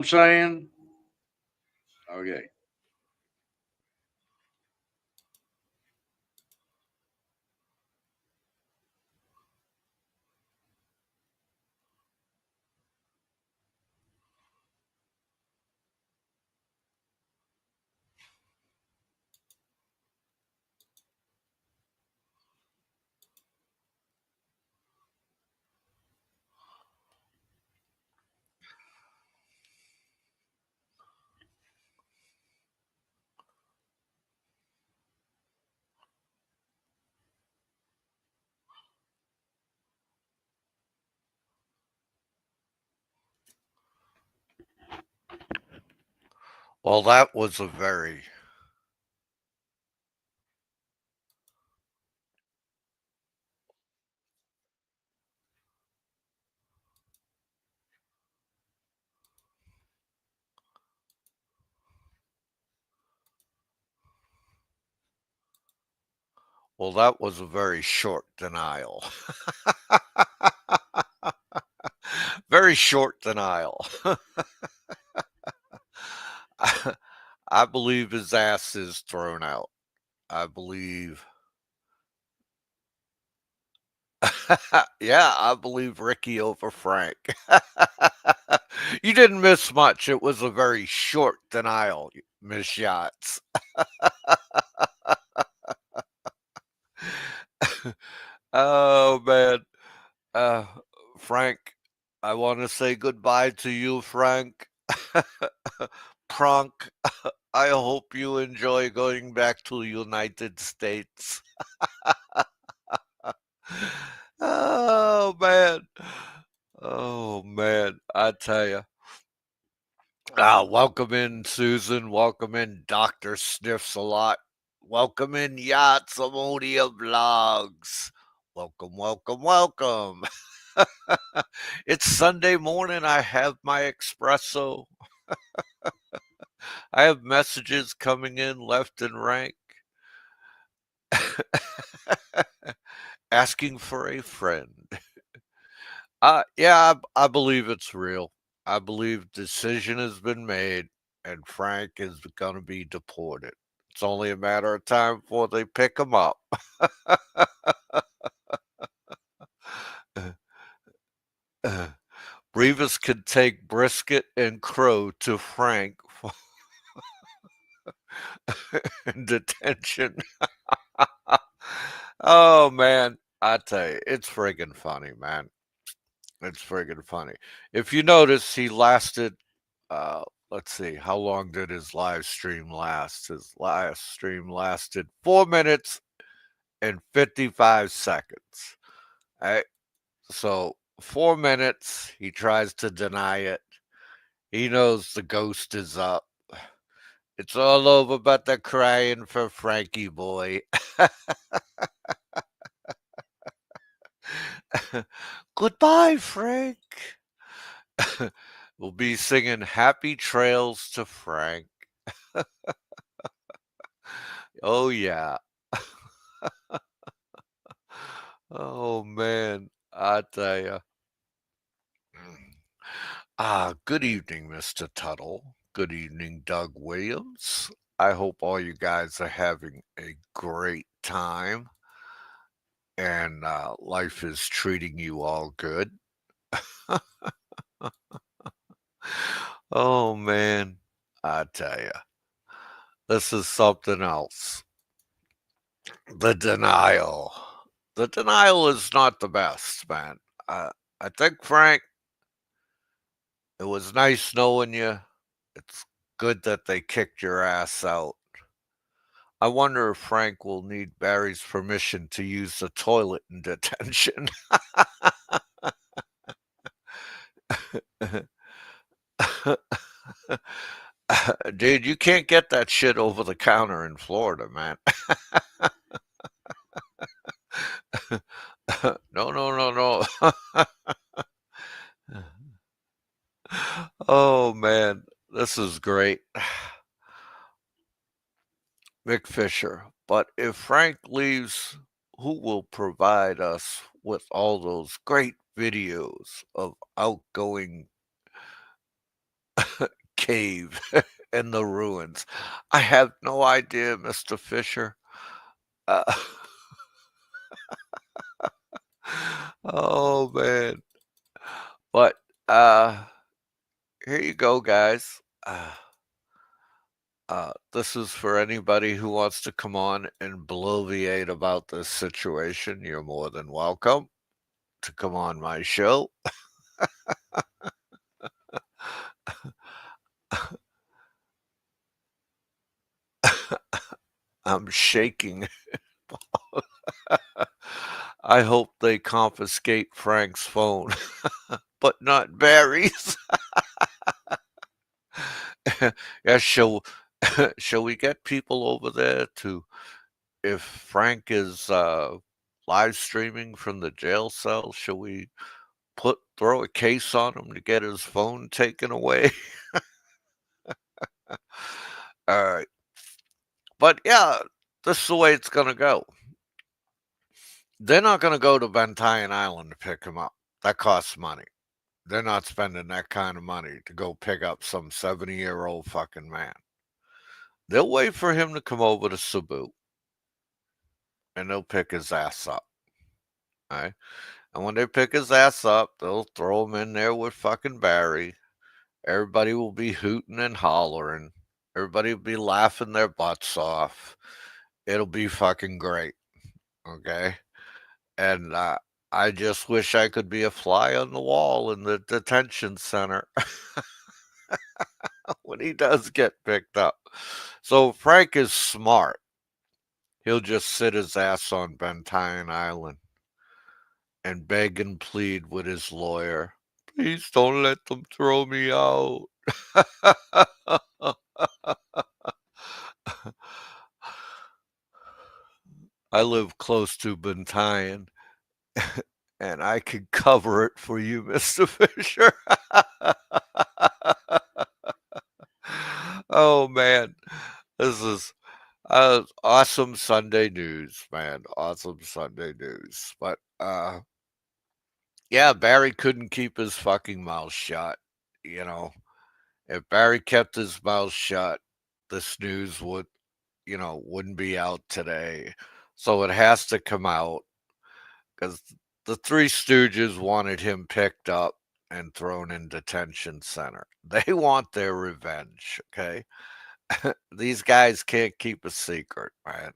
I'm saying? Okay. Well, that was a very well, that was a very short denial. Very short denial. I believe his ass is thrown out. I believe yeah, I believe Ricky over Frank. You didn't miss much. It was a very short denial, Miss Yachts. Oh man. Uh Frank, I want to say goodbye to you, Frank. Pronk, I hope you enjoy going back to United States. Oh man. Oh man, I tell you. Welcome in, Susan. Welcome in, Dr. Sniffs a lot. Welcome in, Yachts Amonia Vlogs. Welcome, welcome, welcome. It's Sunday morning. I have my espresso. I have messages coming in left and right asking for a friend. Yeah, I believe it's real. I believe decision has been made and Frank is going to be deported. It's only a matter of time before they pick him up. Revis could take Brisket and Crow to Frank in detention. Oh man, I tell you, it's friggin' funny, man. It's friggin' funny. If you notice, he lasted. Let's see, how long did his live stream last? His live stream lasted 4 minutes and 55 seconds. Right? So 4 minutes. He tries to deny it. He knows the ghost is up. It's all over but the crying for Frankie boy. Goodbye, Frank. We'll be singing Happy Trails to Frank. Oh, yeah. Oh, man. I tell you. Good evening, Mr. Tuttle. Good evening, Doug Williams. I hope all you guys are having a great time and life is treating you all good. Oh, man. I tell you. This is something else. The denial. The denial is not the best, man. I think, Frank, it was nice knowing you. It's good that they kicked your ass out. I wonder if Frank will need Barry's permission to use the toilet in detention. Dude, you can't get that shit over the counter in Florida, man. No, no, no, no. Oh, man. This is great. Mick Fisher. But if Frank leaves, who will provide us with all those great videos of outgoing cave in the ruins. I have no idea, Mr. Fisher. Uh, oh man. But here you go, guys. This is for anybody who wants to come on and bloviate about this situation. You're more than welcome to come on my show. I'm shaking. I hope they confiscate Frank's phone, but not Barry's. Yeah, shall we get people over there to, if Frank is live streaming from the jail cell, shall we throw a case on him to get his phone taken away? All right. But yeah, this is the way it's gonna go. They're not gonna go to Bentine Island to pick him up. That costs money. They're not spending that kind of money to go pick up some 70-year-old fucking man. They'll wait for him to come over to Cebu and they'll pick his ass up. All right. And when they pick his ass up, they'll throw him in there with fucking Barry. Everybody will be hooting and hollering. Everybody will be laughing their butts off. It'll be fucking great. Okay. And I just wish I could be a fly on the wall in the detention center when he does get picked up. So Frank is smart. He'll just sit his ass on Bentine Island and beg and plead with his lawyer. Please don't let them throw me out. I live close to Bentine, and I can cover it for you, Mr. Fisher. Oh man, this is awesome Sunday news, man. Awesome Sunday news. But yeah, Barry couldn't keep his fucking mouth shut. You know, if Barry kept his mouth shut, this news wouldn't be out today. So it has to come out because the Three Stooges wanted him picked up and thrown in detention center. They want their revenge, okay? These guys can't keep a secret, man.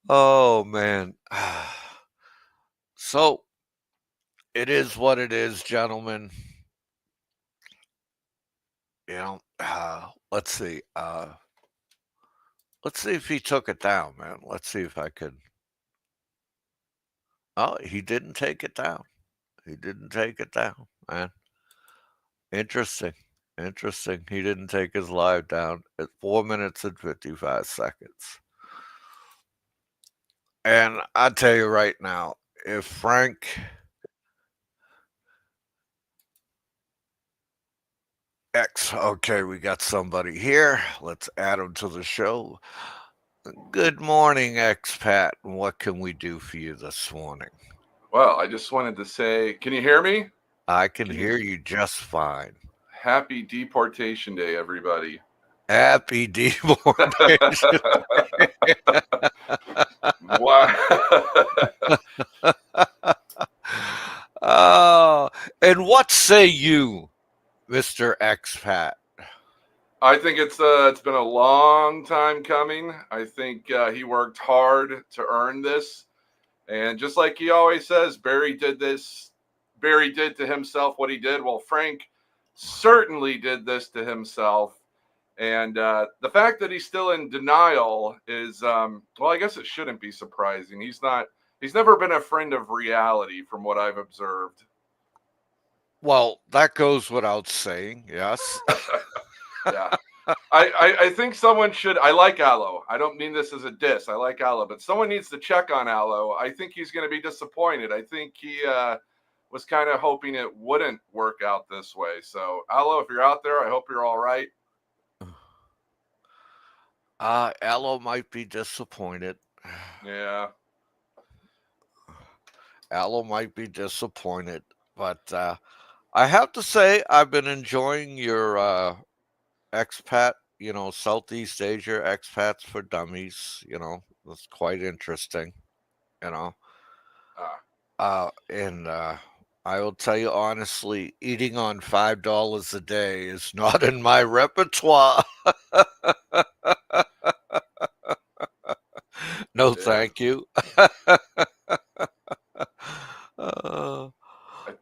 Oh, man. So, it is what it is, gentlemen. Let's see. Let's see if he took it down, man. Let's see if I could. Oh, he didn't take it down. He didn't take it down, man. Interesting. Interesting. He didn't take his live down at 4 minutes and 55 seconds. And I tell you right now, if Frank X, okay, we got somebody here. Let's add him to the show. Good morning, expat. What can we do for you this morning? Well, I just wanted to say, can you hear me? I can hear you just fine. Happy Deportation Day, everybody. Happy deportation. Wow. Oh, and what say you, Mr. Expat? I think it's been a long time coming. I think he worked hard to earn this. And just like he always says, Barry did this. Barry did to himself what he did. Well, Frank certainly did this to himself. And the fact that he's still in denial is, well, I guess it shouldn't be surprising. He's never been a friend of reality from what I've observed. Well, that goes without saying, yes. Yeah. I think someone should. I like Aloe. I don't mean this as a diss. I like Aloe, but someone needs to check on Aloe. I think he's going to be disappointed. I think he was kind of hoping it wouldn't work out this way. So, Aloe, if you're out there, I hope you're all right. Aloe might be disappointed. Yeah. Aloe might be disappointed, but I have to say, I've been enjoying your expat, Southeast Asia expats for dummies. That's quite interesting. You know, Ah, and I will tell you honestly, eating on $5 a day is not in my repertoire. No, yeah. thank you. Uh,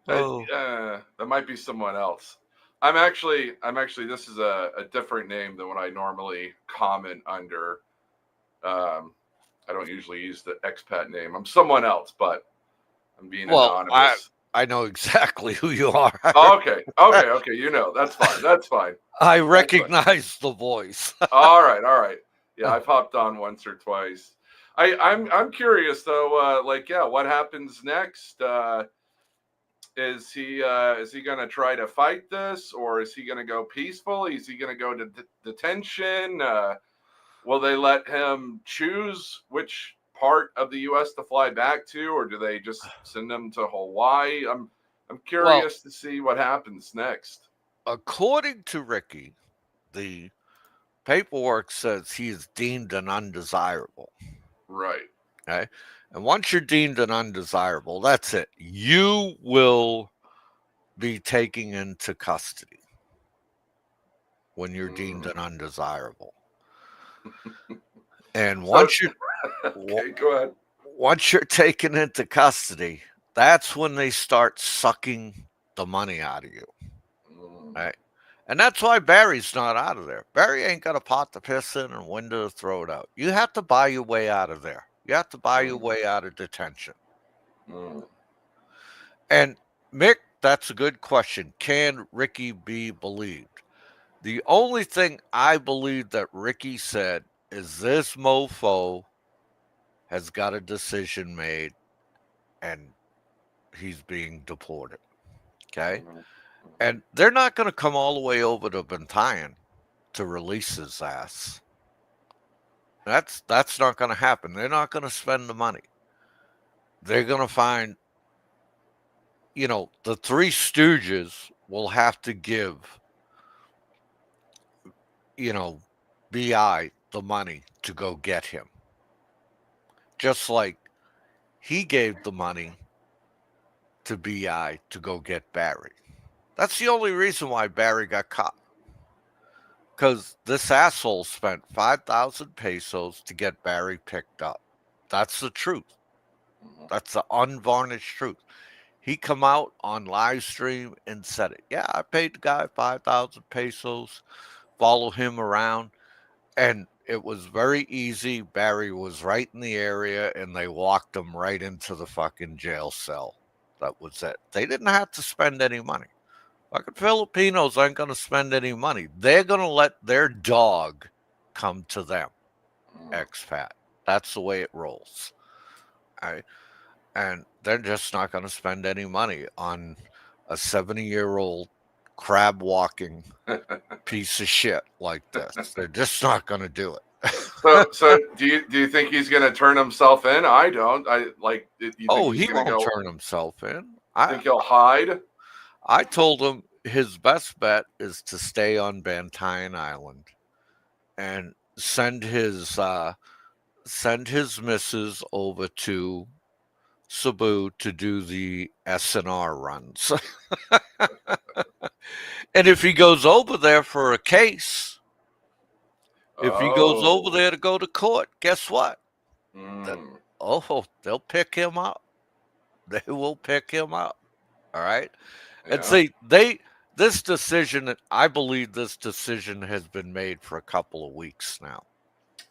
oh, That might be someone else. I'm actually. This is a different name than what I normally comment under. Um, I don't usually use the expat name. I'm someone else, but I'm being well, I anonymous. I know exactly who you are. Oh, okay, okay, okay. You know, that's fine. That's fine. I That's fine. recognize the voice. All right, all right. Yeah, I've hopped on once or twice. I'm curious though. Like, yeah, what happens next? Is he going to try to fight this, or is he going to go peaceful? Is he going to go to detention? Will they let him choose which part of the U.S. to fly back to, or do they just send him to Hawaii? I'm Well, curious to see what happens next. according to Ricky, the paperwork says he is deemed an undesirable. Right. Okay. And once you're deemed an undesirable, that's it. You will be taken into custody when you're deemed an Mm. undesirable. And So, wa- okay, go ahead. once you're taken into custody, that's when they start sucking the money out of you. Mm. Right? And that's why Barry's not out of there. Barry ain't got a pot to piss in and a window to throw it out. You have to buy your way out of there. You have to buy your Mm. way out of detention. Mm. And Mick, that's a good question. Can Ricky be believed? The only thing I believe that Ricky said is this mofo has got a decision made and he's being deported. Okay. Mhm. And they're not going to come all the way over to Bentayan to release his ass. That's not going to happen. They're not going to spend the money. They're going to find, the three stooges will have to give, you know, BI the money to go get him. Just like he gave the money to BI to go get Barry. That's the only reason why Barry got caught. Because this asshole spent 5,000 pesos to get Barry picked up. That's the truth. Mhm. That's the unvarnished truth. He come out on live stream and said it. Yeah, I paid the guy 5,000 pesos, follow him around. And it was very easy. Barry was right in the area and they walked him right into the fucking jail cell. That was it. They didn't have to spend any money. Fucking Filipinos aren't going to spend any money. They're going to let their dog come to them, Mm. expat. That's the way it rolls. All right? And they're just not going to spend any money on a 70-year-old crab walking piece of shit like this. They're just not going to do it. So do you think he's going to turn himself in? I don't. I like. Do you think Oh, he's he going to won't go? turn himself in. Think he'll hide? I told him his best bet is to stay on Bantayan Island and send his missus over to Cebu to do the SNR runs. And if he goes over there for a case, if he goes over Oh. there to go to court, guess what? That, Mm. they'll pick him up. They will pick him up. All right. And Yeah. see, this decision, I believe this decision has been made for a couple of weeks now.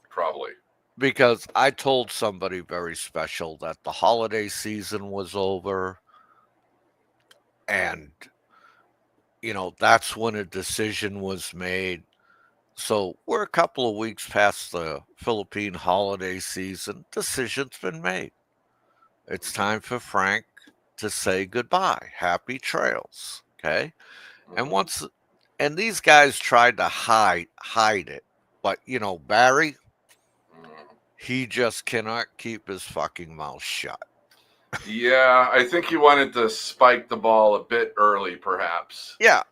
Probably. Because I told somebody very special that the holiday season was over and that's when a decision was made. So we're a couple of weeks past the Philippine holiday season. Decision's been made. It's time for Frank to say goodbye. Happy trails. Okay. And Mm-hmm. once and these guys tried to hide it. But Barry, Mm. he just cannot keep his fucking mouth shut. Yeah, I think he wanted to spike the ball a bit early, perhaps. Yeah.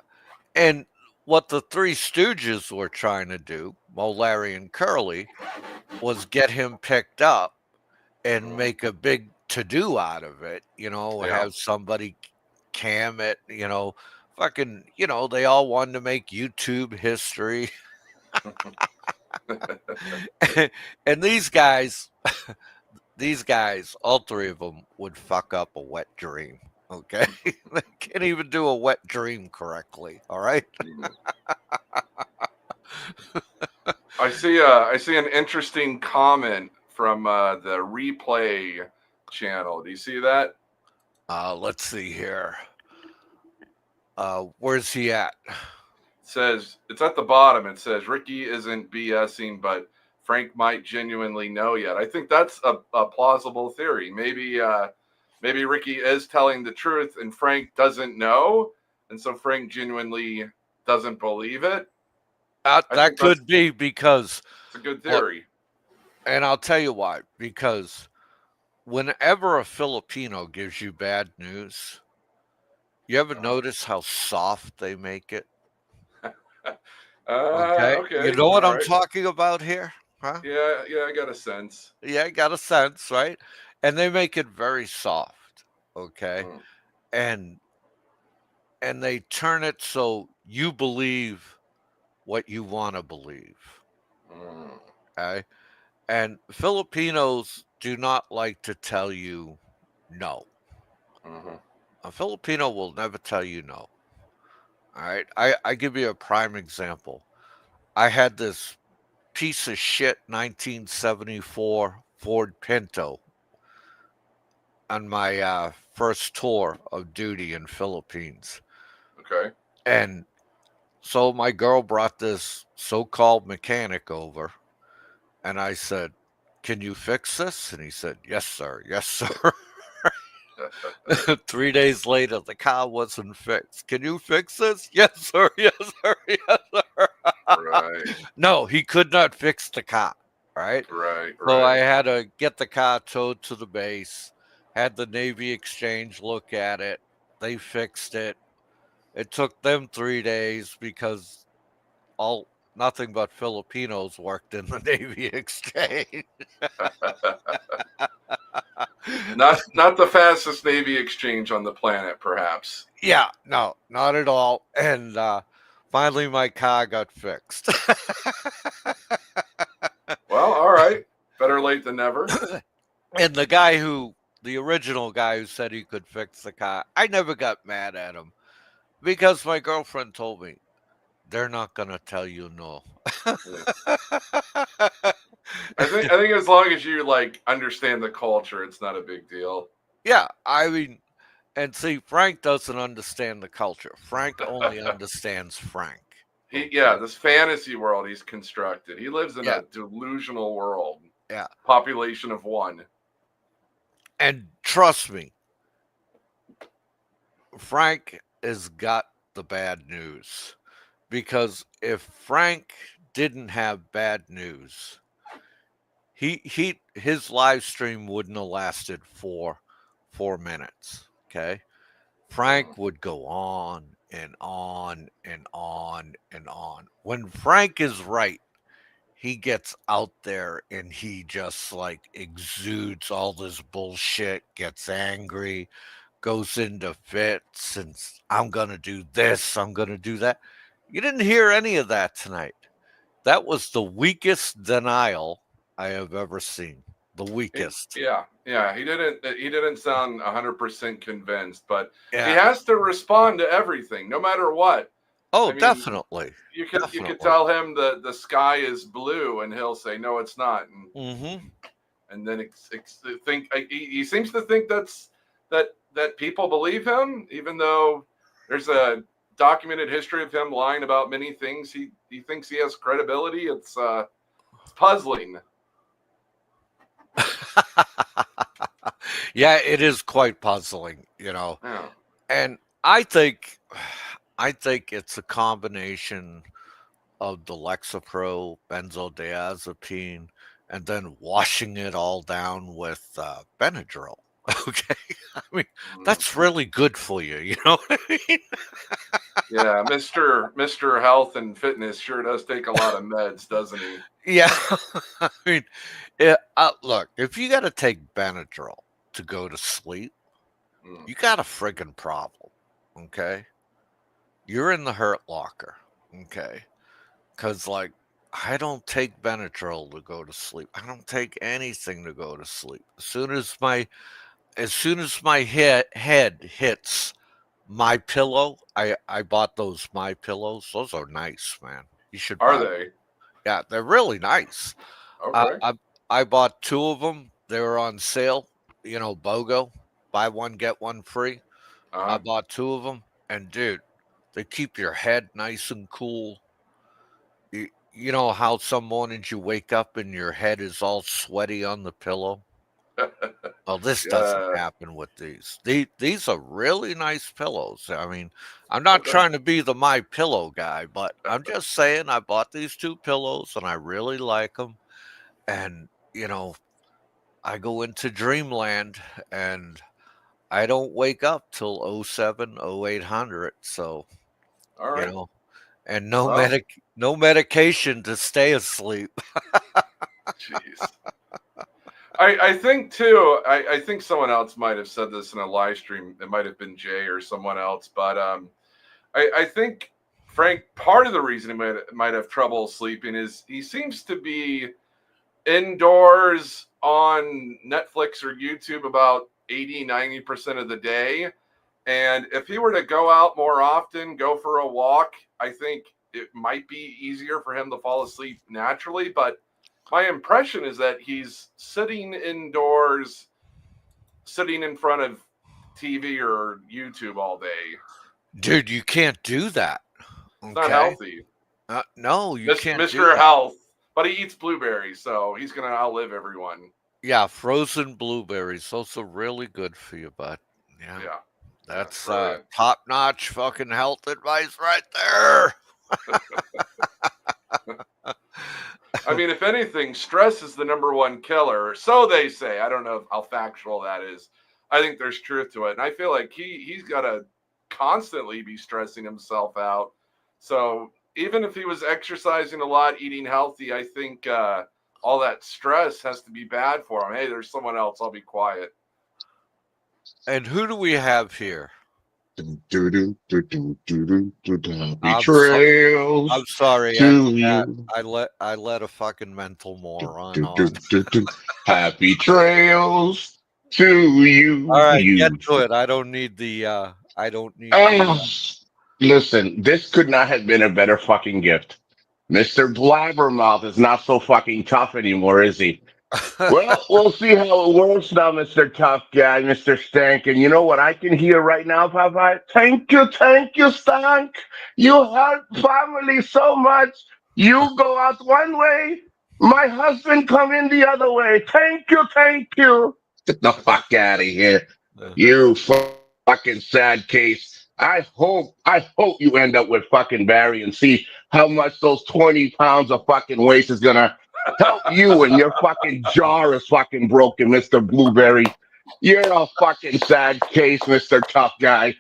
And what the Three Stooges were trying to do, Mo, Larry, and Curly, was get him picked up and make a big to do out of it. Yeah. Have somebody cam it. Fucking. They all wanted to make YouTube history, and these guys, all three of them, would fuck up a wet dream. Okay, they can't even do a wet dream correctly. All right. I see an interesting comment from the replay channel. Do you see that? Let's see here. Where's he at? It says it's at the bottom. It says Ricky isn't BSing, but Frank might genuinely know yet. I think that's a plausible theory. Maybe Ricky is telling the truth and Frank doesn't know, and so Frank genuinely doesn't believe it. That could be because it's a good theory. And I'll tell you why. Because whenever a Filipino gives you bad news, you ever notice how soft they make it? Okay. You know what I'm talking about here? Huh? Yeah, I got a sense. Yeah, I got a sense, right? And they make it very soft. Okay. And they turn it so you believe what you want to believe. Okay. And Filipinos do not like to tell you no. A Filipino will never tell you no. All right. I give you a prime example. I had this piece of shit 1974 Ford Pinto on my first tour of duty in Philippines. Okay. And so my girl brought this so-called mechanic over, and I said, "Can you fix this?" And he said, "Yes, sir. Yes, sir." 3 days later, the car wasn't fixed. "Can you fix this?" "Yes, sir. Yes, sir. Yes, sir." Right. No, he could not fix the car. Right. Right. So I had to get the car towed to the base. Had the Navy Exchange look at it. They fixed it. It took them 3 days because nothing but Filipinos worked in the Navy Exchange. Not the fastest Navy Exchange on the planet, perhaps. Yeah, no, not at all. And finally, my car got fixed. Well, all right. Better late than never. And the original guy who said he could fix the car, I never got mad at him because my girlfriend told me, they're not going to tell you no. I think as long as you understand the culture, it's not a big deal. Yeah, I mean, and see, Frank doesn't understand the culture. Frank only understands Frank. This fantasy world he's constructed. He lives in a delusional world. Yeah. Population of 1. And trust me, Frank has got the bad news. Because if Frank didn't have bad news, his live stream wouldn't have lasted 4 minutes. Okay. Frank would go on and on and on and on. When Frank is right, he gets out there and he just exudes all this bullshit, gets angry, goes into fits, and I'm going to do this, I'm going to do that. You didn't hear any of that tonight. That was the weakest denial I have ever seen. The weakest. Yeah. He didn't sound 100% convinced, but he Yeah. has to respond to everything, no matter what. Oh, I mean, definitely. You could tell him the sky is blue, and he'll say no, it's not. And then he seems to think that people believe him, even though there's a documented history of him lying about many things. He thinks he has credibility. It's puzzling. Yeah, it is quite puzzling, Yeah. And I think it's a combination of the Lexapro, benzodiazepine, and then washing it all down with Benadryl. Okay, I mean Mm. that's really good for you. You know what I mean? Yeah, Mister Health and Fitness sure does take a lot of meds, doesn't he? Yeah, I mean, look, if you got to take Benadryl to go to sleep, Mm. you got a friggin' problem. Okay, you're in the hurt locker. Okay, because like I don't take Benadryl to go to sleep. I don't take anything to go to sleep. As soon as my head hits my pillow, I bought those my pillows. Those are nice, man. You should Are buy. they? Yeah, they're really nice. I Okay. I, I bought two of them. They were on sale. You know, BOGO, buy one get one free. I Uh-huh. bought two of them, and dude, they keep your head nice and cool. You know how some mornings you wake up and your head is all sweaty on the pillow? Well, this doesn't Yeah. happen with these. These are really nice pillows. I mean, I'm not Okay. trying to be the my pillow guy, but I'm just saying I bought these two pillows and I really like them. And I go into dreamland and I don't wake up till 07, 0800. So All you right. know, and Well, no medication to stay asleep. jeez. I think too. I think someone else might have said this in a live stream. It might have been Jay or someone else, but I think Frank, part of the reason he might have trouble sleeping is he seems to be indoors on Netflix or YouTube about 80-90% of the day. And if he were to go out more often, go for a walk, I think it might be easier for him to fall asleep naturally. But my impression is that he's sitting indoors, sitting in front of TV or YouTube all day. Dude, you can't do that. It's not Okay? healthy. No, you can't do Mr. that. Health, but he eats blueberries, so he's going to outlive everyone. Yeah, frozen blueberries. Those are really good for you, bud. Yeah. Yeah, that's That's brilliant. top-notch fucking health advice right there. I mean, if anything, stress is the number one killer. So they say. I don't know how factual that is. I think there's truth to it. And I feel like he's got to constantly be stressing himself out. So even if he was exercising a lot, eating healthy, I think all that stress has to be bad for him. Hey, there's someone else. I'll be quiet. And who do we have here? I'm so I'm Betrayals sorry, to Chat. you. I let a fucking mental moron on. Happy trails to All you. right, get You. to it. I don't need the Ah, listen, this could not have been a better fucking gift. Mr. Blabbermouth is not so fucking tough anymore, is he? Well, we'll see how it works now, Mr. Tough Guy, Mr. Stank. And you know what I can hear right now, Popeye? Thank you, Stank. You help family so much. You go out one way, my husband come in the other way. Thank you. Get the fuck out of here. You fucking sad case. I hope you end up with fucking Barry and see how much those 20 pounds of fucking waste is gonna help you when your fucking jar is fucking broken, Mr. Blueberry. You're a fucking sad case, Mr. Tough Guy.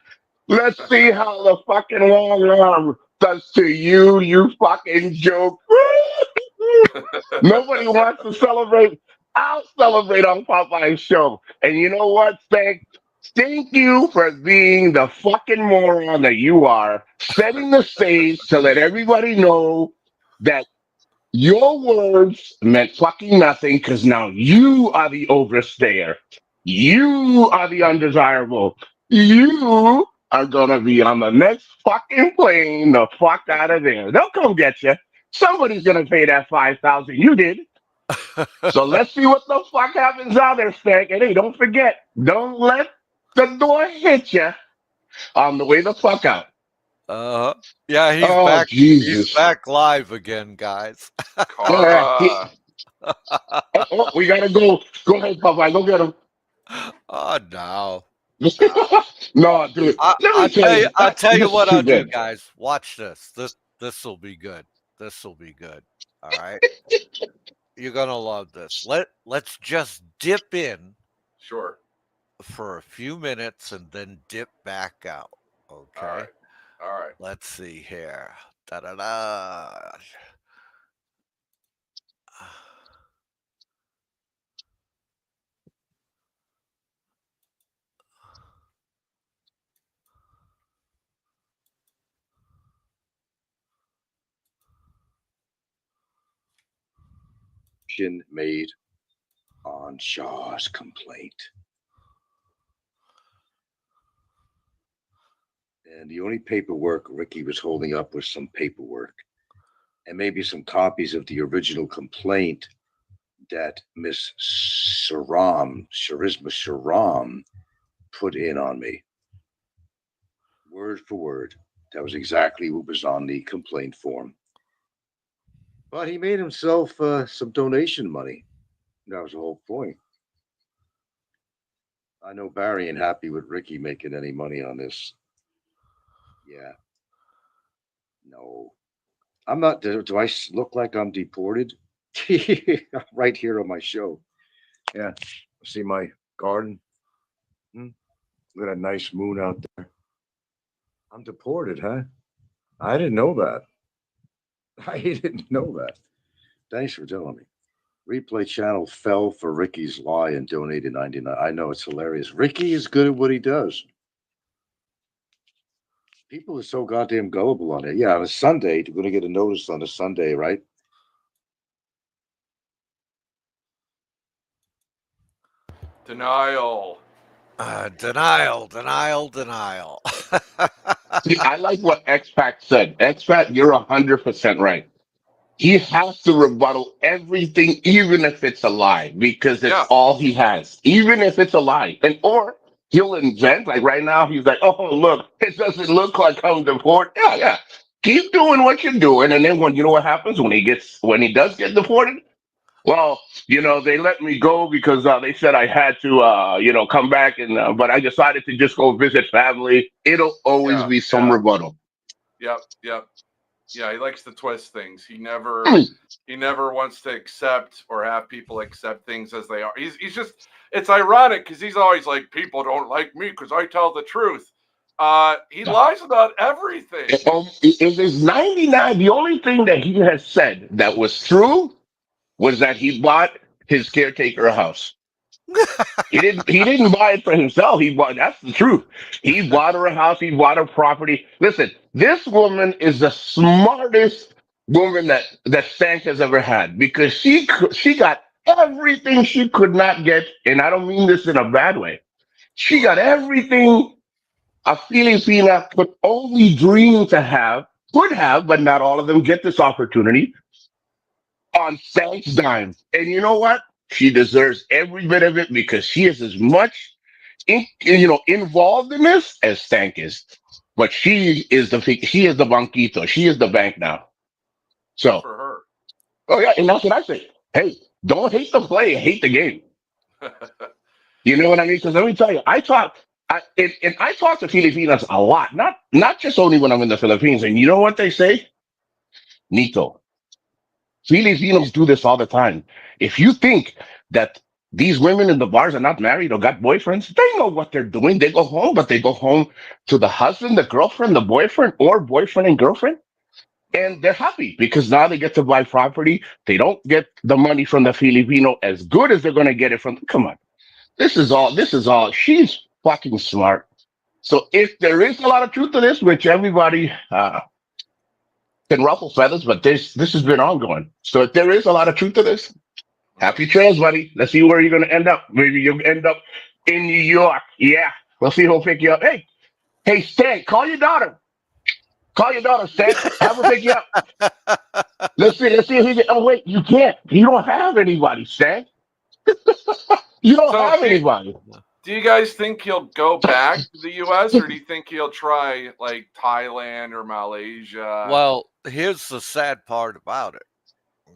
Let's see how the fucking long arm does to you, you fucking joke. Nobody wants to celebrate. I'll celebrate on Popeye's show. And you know what, Thank you for being the fucking moron that you are, setting the stage to let everybody know that your words meant fucking nothing because now you are the overstayer. You are the undesirable. You are gonna be on the next fucking plane the fuck out of there. They'll come get you. Somebody's gonna pay that 5,000. You did. So let's see what the fuck happens out there, Stank. And hey, don't forget, don't let the door hit you on the way the fuck out. Uh-huh. Yeah, he's Oh back. He's Jesus! back live again, guys. Yeah, Karma. we gotta go. Go ahead, Popeye. Go get him. Oh no. No, dude. I, Let me I'll tell tell you you, I'll tell you this is what too I'll do, good. guys. Watch this. This will be good. This will be good. All right. You're gonna love this. Let's just dip in Sure. for a few minutes and then dip back out. All Okay. right. All right. Let's see here. Da da da. Made on Shaw's complaint. And the only paperwork Ricky was holding up was some paperwork and maybe some copies of the original complaint that Miss Charisma Sharam, put in on me. Word for word. That was exactly what was on the complaint form. But he made himself some donation money. That was the whole point. I know Barry ain't happy with Ricky making any money on this. Yeah. No. I'm not. Do I look like I'm deported? Right here on my show. Yeah. See my garden? Look at that nice moon out there. I'm deported, huh? I didn't know that. I didn't know that. Thanks for telling me. Replay channel fell for Ricky's lie and donated 99. I know it's hilarious. Ricky is good at what he does. People are so goddamn gullible on it. Yeah, on a Sunday, you're going to get a notice on a Sunday, right? Denial. Denial, denial, denial. See, I like what X-Pac said. X-Pac, you're 100% right. He has to rebuttal everything, even if it's a lie, because it's Yeah. all he has, even if it's a lie. And or he'll invent, like right now, he's like, oh, look, it doesn't look like I'm deported. Yeah, yeah. Keep doing what you're doing. And then when you know what happens when he does get deported, well, they let me go because they said I had to, come back, and but I decided to just go visit family. It'll always Yeah. be some Yeah. rebuttal. Yep. Yep. Yeah. He likes to twist things. He never. I mean, He never wants to accept or have people accept things as they are. He's just. It's ironic because he's always like, people don't like me because I tell the truth. He lies about everything. It is 99. The only thing that he has said that was true was that he bought his caretaker a house. He didn't buy it for himself. That's the truth. He bought her a house, he bought her property. Listen, this woman is the smartest woman that Stank has ever had because she got everything she could not get, and I don't mean this in a bad way. She got everything a Filipina could only dream to have, could have, but not all of them get this opportunity on Stan's dime. And you know what? She deserves every bit of it because she is as much involved in this as Stank is. But she is the banquito. She is the bank now. Good So, for her. oh yeah, and that's what I say. Hey, don't hate the play, hate the game. You know what I mean? Because let me tell you, I talk to Filipinos a lot, not just only when I'm in the Philippines. And you know what they say? Nito. Filipinos do this all the time. If you think that these women in the bars are not married or got boyfriends, they know what they're doing. They go home, but they go home to the husband, the girlfriend, the boyfriend, or boyfriend and girlfriend. And they're happy because now they get to buy property. They don't get the money from the Filipino as good as they're going to get it from. Come on. This is all. She's fucking smart. So if there is a lot of truth to this, which everybody can ruffle feathers, but this has been ongoing. So if there is a lot of truth to this, happy trails, buddy. Let's see where you're gonna end up. Maybe you'll end up in New York. Yeah. We'll see who'll pick you up. Hey, Stan, call your daughter. Call your daughter, Stan. Have her pick you up. Let's see. Let's see if he can. Oh wait, you can't. You don't have anybody, Stan. You don't So have anybody. do you guys think he'll go back to the U.S. or do you think he'll try like Thailand or Malaysia? Well, here's the sad part about it.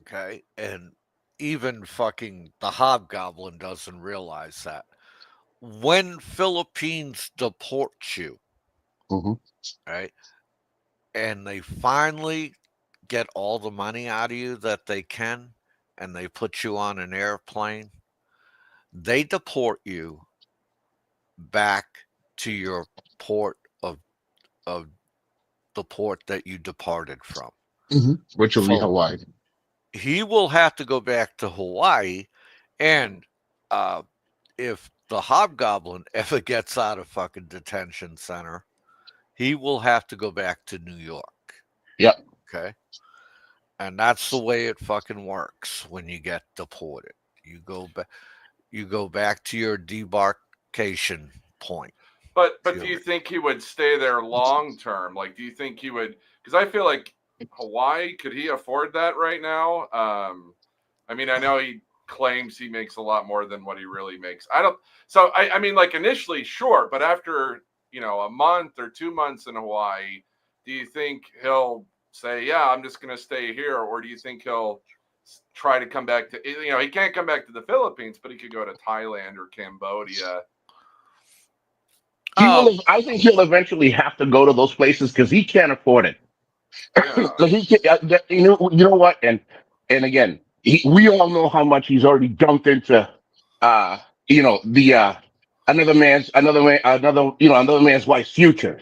Okay. And even fucking the hobgoblin doesn't realize that. When Philippines deports you, Mhm. right, and they finally get all the money out of you that they can, and they put you on an airplane, they deport you back to your port of the port that you departed from. Which will be So Hawaii. he will have to go back to Hawaii, and uh, if the hobgoblin ever gets out of fucking detention center, he will have to go back to New York. Yep. Okay. And that's the way it fucking works when you get deported. You go back to your debarkation point. But do you think he would stay there long term? Like, do you think he would? Because I feel like Hawaii, could he afford that right now? I mean, I know he claims he makes a lot more than what he really makes. I don't. So I mean, like initially, sure, but after a month or 2 months in Hawaii, do you think he'll say, "Yeah, I'm just going to stay here," or do you think he'll try to come back to? He can't come back to the Philippines, but he could go to Thailand or Cambodia. I think he'll eventually have to go to those places because he can't afford it. Yeah. So he can, you know what? And again, we all know how much he's already dumped into, the another man's wife's future.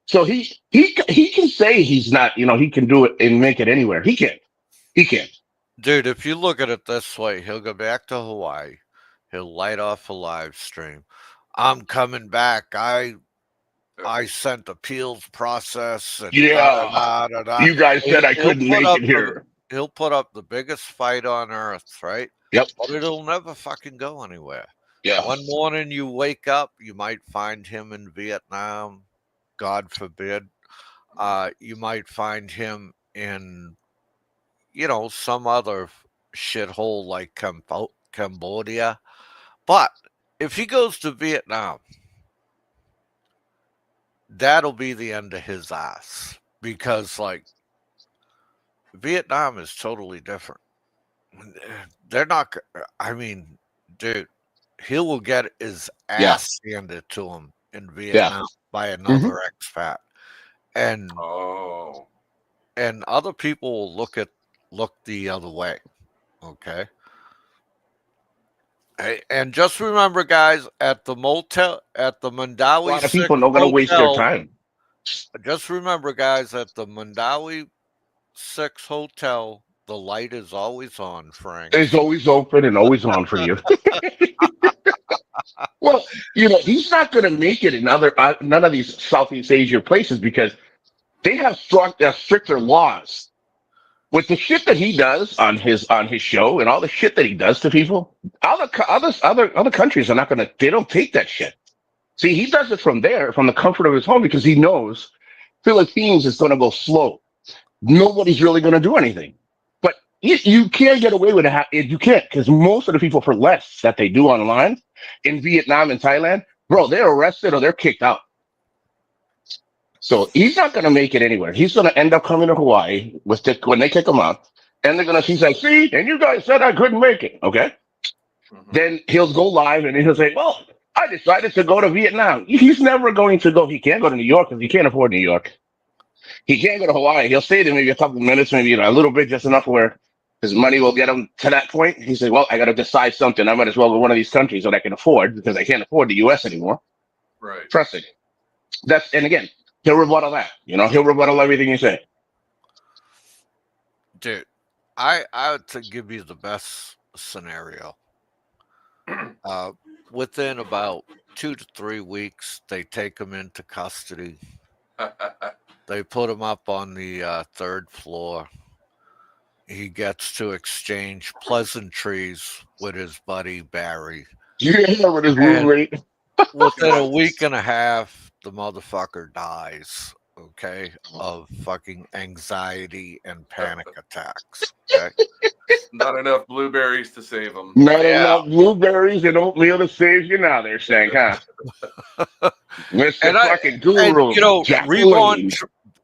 So he can say he's not. He can do it and make it anywhere. He can. He can. Dude, if you look at it this way, he'll go back to Hawaii. He'll light off a live stream. I'm coming back. I sent appeals process and Yeah. da. You guys said I couldn't make it here. He'll put up the biggest fight on earth, right? Yep. But it'll never fucking go anywhere. Yeah. One morning you wake up, you might find him in Vietnam. God forbid. You might find him in, some other shithole like Cambodia. But if he goes to Vietnam, that'll be the end of his ass. Because, Vietnam is totally different. They're not, I mean, dude, he will get his ass handed to him in Vietnam by another expat. And and other people will look the other way. Okay. And just remember, guys, at the Mandawi A lot of 6 people not going to waste their hotel, time. just remember, guys, at the Mandawi 6 hotel, the light is always on, Frank. It's always open and always on for you. Well, he's not going to make it in none of these Southeast Asia places because they have stricter laws. With the shit that he does on his show and all the shit that he does to people, other countries are not going to. They don't take that shit. See, he does it from the comfort of his home, because he knows Philippines is going to go slow. Nobody's really going to do anything. But you can't get away with it. You can't, because most of the people for less that they do online in Vietnam and Thailand, bro, they're arrested or they're kicked out. So he's not going to make it anywhere. He's going to end up coming to Hawaii when they kick him out. And they're going to say, see, and you guys said I couldn't make it. Okay. Then he'll go live and he'll say, well, I decided to go to Vietnam. He's never going to go. He can't go to New York because he can't afford New York. He can't go to Hawaii. He'll stay there maybe a couple of minutes, maybe a little bit, just enough where his money will get him to that point. He said, well, I got to decide something. I might as well go to one of these countries that I can afford, because I can't afford the U.S. anymore. Right. Trust it. And again, he'll rebuttal that. He'll rebuttal everything you say. Dude, I would give you the best scenario. Within about 2 to 3 weeks, they take him into custody. They put him up on the third floor. He gets to exchange pleasantries with his buddy Barry. Yeah, with his roommate. Within a week and a half, the motherfucker dies. Okay, of fucking anxiety and panic attacks. Okay? Not enough blueberries to save him. Not enough blueberries and oatmeal to save you now, they're saying, huh? Mr. fucking Guru.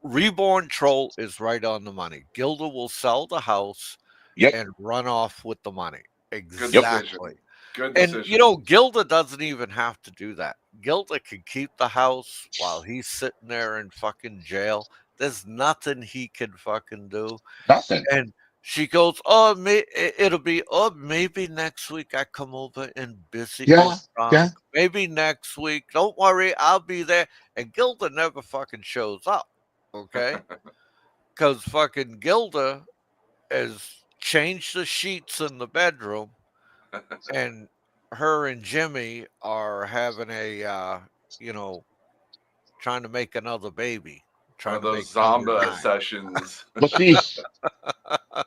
Reborn Troll is right on the money. Gilda will sell the house and run off with the money. Exactly. Good decision. And Gilda doesn't even have to do that. Gilda can keep the house while he's sitting there in fucking jail. There's nothing he can fucking do. Nothing. And She goes, "Oh, it'll be, oh, maybe next week I come over and visit you, Yeah, yeah. Frank. Maybe next week. Don't worry, I'll be there." And Gilda never fucking shows up. Okay, because fucking Gilda has changed the sheets in the bedroom, and her and Jimmy are having a, you know, trying to make another baby, One trying of to make those number Zomba nine. sessions. But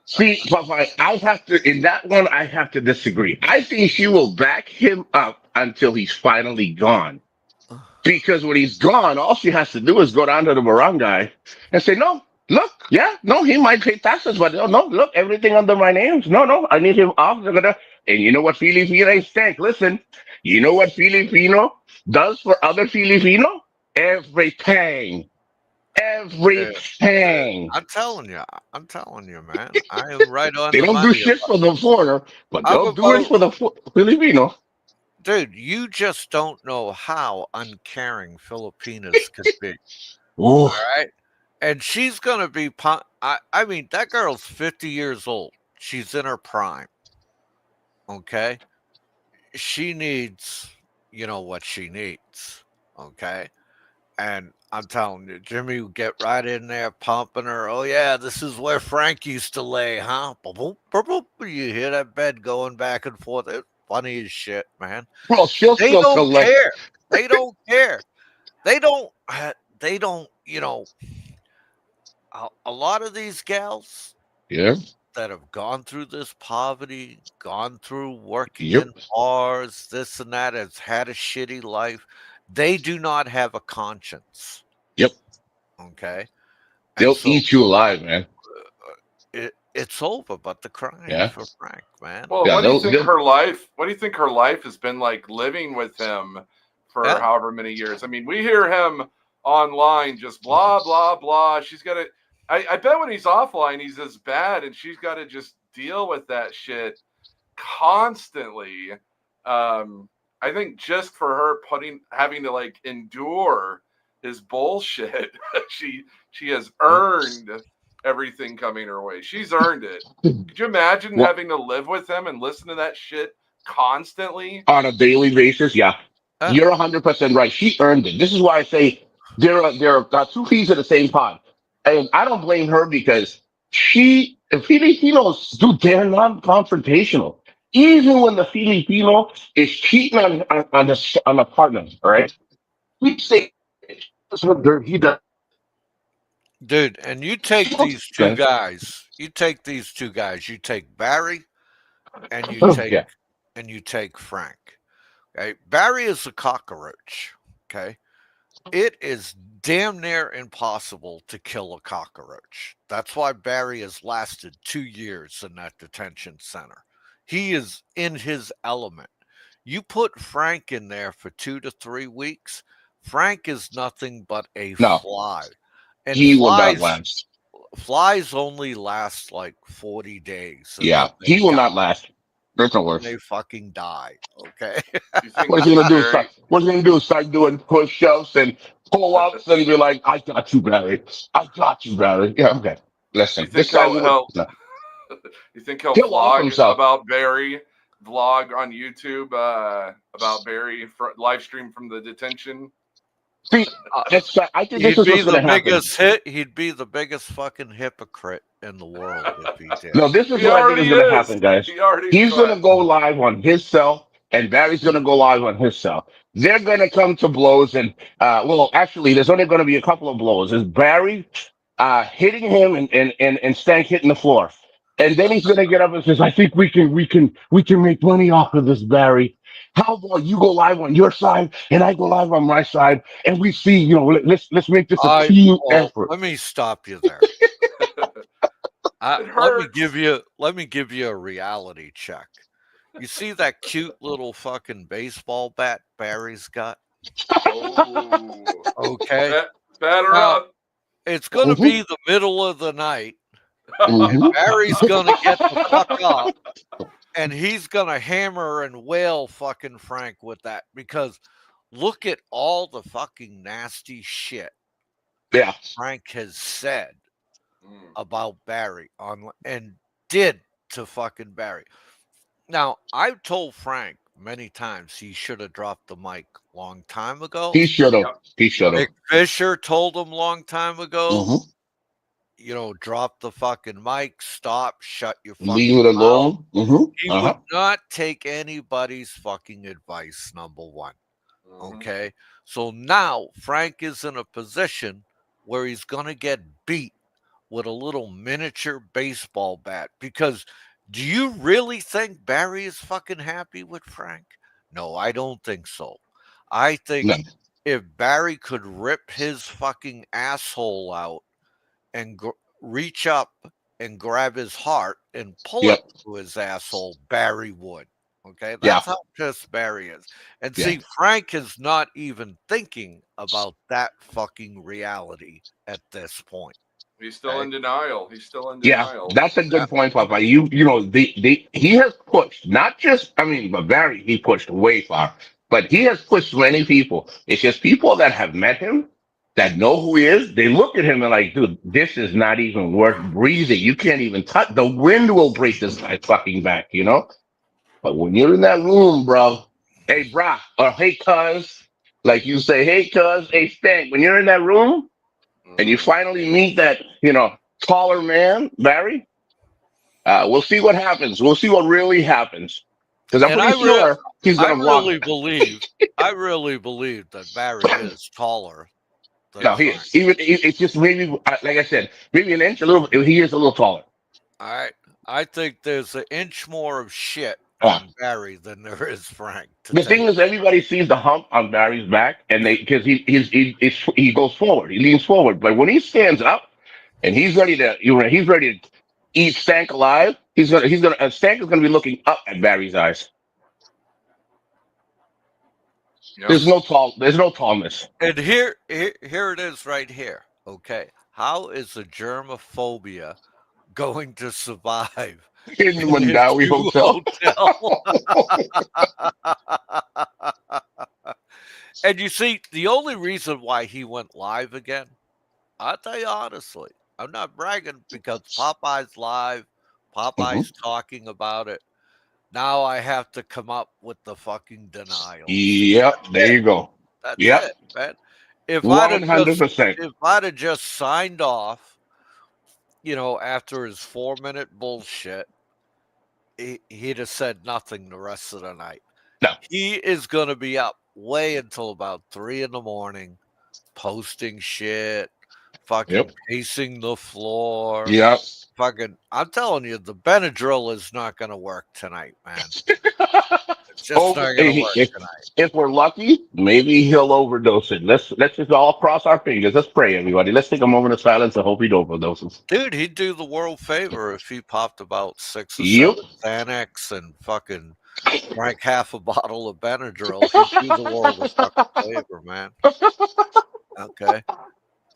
see, Papa, I have to in that one. I have to disagree. I think she will back him up until he's finally gone. Because when he's gone, all she has to do is go down to the barangay and say, "No, look, yeah, no, he might pay taxes, but no, look, everyththing under my name. No, I need him off." And you know what Filipino think? Listen, you know what Filipino does for other Filipino? Everything. Dude, dude, Everything. I'm telling you, man. I am right on They the don't do money. shit for the foreigner, but I'm they'll do it about, for the Filipino. dude. You just don't know how uncaring Filipinas could be. Ooh, All right, and she's gonna be. I mean, that girl's 50 years old. She's in her prime. Okay, she needs, you know what she needs. Okay, and I'm telling you, Jimmy would get right in there pumping her. Oh yeah, this is where Frank used to lay, huh? Boop, boop, boop, boop. You hear that bed going back and forth. It's funny as shit, man. well, she'll They still don't collect. care. They don't care. They don't. They don't. You know, a lot of these gals Yeah, that have gone through this poverty, gone through working yep, in bars, this and that, has had a shitty life. They do not have a conscience. yep. Okay. And They'll so eat you alive, man. it's over, but the crying Yeah, for Frank, man. Well, yeah. what do you think They'll her life? What do you think her life has been like living with him for Yeah. however many years? I mean, we hear him online just blah blah blah. She's got to. I bet when he's offline, he's as bad, and she's got to just deal with that shit constantly. I think just for her having to like endure his bullshit, she has earned everything coming her way. She's earned it. Could you imagine Well, having to live with him and listen to that shit constantly? on a daily basis, yeah, Uh, you're 100% right. She earned it. This is why I say there are two peas in the same pod, and I don't blame her because Filipinos do they're non-confrontational. Even when the Filipino is cheating on a partner, all right, we say he does. dude, and you take these two guys, you take Barry and Yeah, you take Frank. Okay. Barry is a cockroach. Okay. It is damn near impossible to kill a cockroach. That's why Barry has lasted 2 years in that detention center. He is in his element. You put Frank in there for 2 to 3 weeks, Frank is nothing but a no, fly. And he will not last. flies only last like 40 days and Yeah, then they he will die. not last. There's no Then worse. they fucking die. Okay. Do you think What is he gonna do? Barry? What's he gonna do? Start doing push-ups and pull-ups and be like, "I got you, Barry. I got you, Barry." Yeah, okay. Do you Listen, think this guy would he'll no, you think he'll he'll off vlog himself. about Barry? Vlog on YouTube about Barry live stream from the detention. See, Uh, I think this is what's gonna happen. He'd be the biggest fucking hypocrite in the world if he did. No, this is He what I think is already gonna is. happen, guys. He already. He's Go gonna ahead. go live on his cell, and Barry's gonna go live on his cell. They're gonna come to blows, and well, actually, there's only gonna be a couple of blows. There's Barry hitting him and Stank hitting the floor. And then he's gonna get up and says, "I think we can make money off of this, Barry. How about you go live on your side and I go live on my side, and we see, let's make this a I team well, effort." let me stop you there. It hurts. Let me give you a reality check. You see that cute little fucking baseball bat Barry's got? Oh, Okay. batter Now up. it's gonna Mhm, be the middle of the night, and mhm. Barry's gonna get the fuck up, and he's gonna hammer and wail fucking Frank with that because look at all the fucking nasty shit Yeah, Frank has said Mm. about Barry on, and did to fucking Barry. Now, I've told Frank many times he should have dropped the mic long time ago. He should have. Yep. He should have. Nick Fisher told him long time ago, Mm-hmm. drop the fucking mic, stop, shut your Leave fucking it mouth. alone. Mm-hmm. He Uh-huh. would not take anybody's fucking advice, number one. Mhm. Okay. So now Frank is in a position where he's going to get beat with a little miniature baseball bat. Because do you really think Barry is fucking happy with Frank? No, I don't think so. I think No. if Barry could rip his fucking asshole out and reach up and grab his heart and pull Yep. it to his asshole, Barry would. Okay, Yeah. that's how pissed Barry is. And Yeah. see, Frank is not even thinking about that fucking reality at this point. He's still Okay, in denial. He's still in Yeah, denial. that's a yeah. good point, Papa. He has pushed not just, I mean, but Barry, he pushed way far, but he has pushed many people. It's just people that have met him, that know who he is. They look at him and like, dude, this is not even worth breathing. You can't even touch. The wind will break this guy's fucking back, you know. But when you're in that room, bro, hey, brah, or hey, cuz, like you say, hey, cuz, hey, Stank. When you're in that room and you Mhm. finally meet that, taller man, Barry. We'll see what happens. We'll see what really happens. Because I'm And pretty sure he's I gonna walk. really believe, that Barry is taller than No, he Frank. is. It's just maybe, like I said, maybe an inch, a little. He is a little taller. All right, I think there's an inch more of shit Uh, on Barry than there is Frank to the thing take. is, everybody sees the hump on Barry's back, and because he goes forward, he leans forward. But when he stands up and he's ready to eat Stank alive. Stank is gonna be looking up at Barry's eyes. Yep. There's no tallness. And here it is right here. Okay, how is a germophobia going to survive In the in this Mandawi new Hotel. hotel? And you see, the only reason why he went live again, I'll tell you honestly, I'm not bragging because Popeye's live, Mhm. Popeye's talking about it. Now I have to come up with the fucking denials. Yep, there It. you go. That's Yep, it, man. If I'd have just 100%. if I'd have just signed off, after his 4-minute bullshit, he'd have said nothing the rest of the night. No. He is gonna be up way until about 3 in the morning, posting shit, fucking Yep. pacing the floor. Yep. Fucking, I'm telling you, the Benadryl is not gonna work tonight, man. It's just Oh, not gonna work if, tonight. if we're lucky, maybe he'll overdose it. Let's just all cross our fingers. Let's pray, everybody. Let's take a moment of silence and hope he overdoses. Dude, he'd do the world favor if he popped about 6 or Yep. 7 Xanax and fucking drank half a bottle of Benadryl. He'd do the world a fucking favor, man. Okay.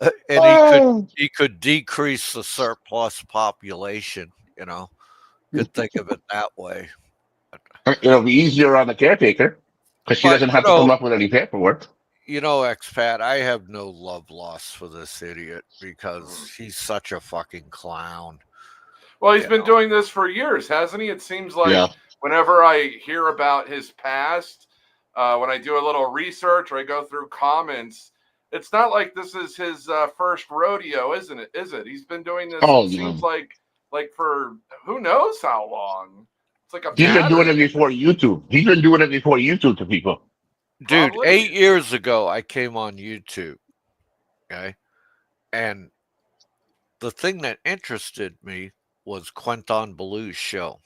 And Oh. he could decrease the surplus population, could think of it that way. It'll be easier on the caretaker because she But doesn't have to come up with any paperwork. expat, I have no love lost for this idiot because Mhm. he's such a fucking clown. Well, he's You been know. doing this for years, hasn't he? It seems like Yeah. whenever I hear about his past, when I do a little research or I go through comments, it's not like this is his first rodeo, isn't it? Is it? He's been doing this. Oh, It yeah. seems like for who knows how long. It's like a He's been doing it pattern, before YouTube. He's been doing it before YouTube to people. Dude, probably. 8 years ago, I came on YouTube, okay? And the thing that interested me was Quentin Ballou's show.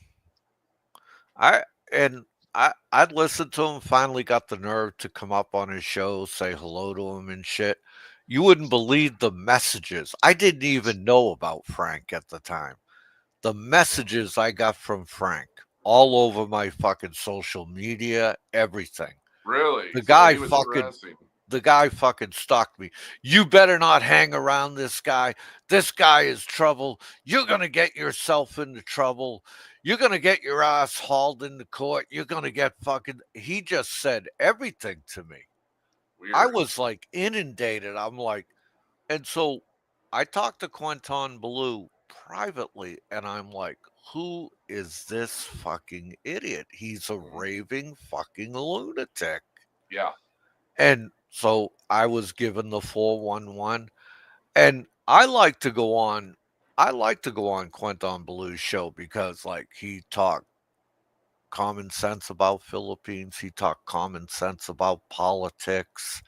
I and I'd listened to him, finally got the nerve to come up on his show, say hello to him and shit. You wouldn't believe the messages. I didn't even know about Frank at the time. The messages I got from Frank all over my fucking social media, everything. Really? The So guy he was fucking harassing. the guy fucking stalked me. You better not hang around this guy. This guy is trouble. You're going to get yourself into trouble. You're going to get your ass hauled into court. You're going to get fucking. He just said everything to me. I Weird. was like inundated. I'm like, and so I talked to Quentin Ballou privately, and I'm like, who is this fucking idiot? He's a raving fucking lunatic. Yeah. And so I was given the 411, and I like to go on Quentin Blue's show because like he talked common sense about Philippines, he talked common sense about politics.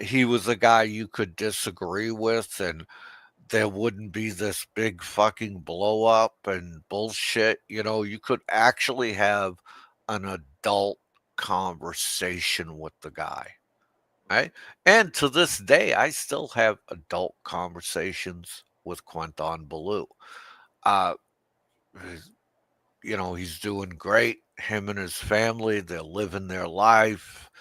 He was a guy you could disagree with, and there wouldn't be this big fucking blow up and bullshit. You know, you could actually have an adult conversation with the guy. Right? And to this day, I still have adult conversations with Quentin Ballou. Uh, he's- he's doing great. Him and his family, they're living their life.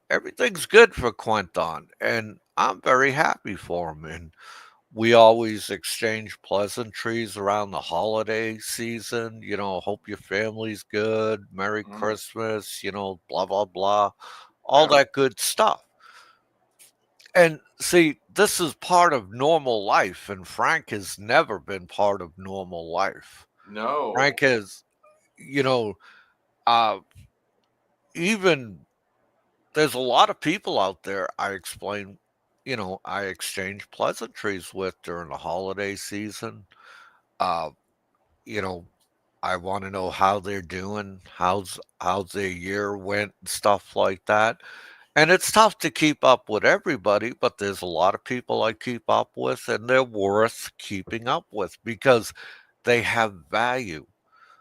Everything's good for Quentin, and I'm very happy for him. And we always exchange pleasantries around the holiday season. Hope your family's good. Merry Christmas. Blah blah blah. All Yeah. that good stuff. And see, this is part of normal life, and Frank has never been part of normal life. No. Frank has, you know, uh, even there's a lot of people out there I exchange pleasantries with during the holiday season. Uh, you know, I want to know how they're doing, how's their year went, and stuff like that. And it's tough to keep up with everybody, but there's a lot of people I keep up with, and they're worth keeping up with because they have value.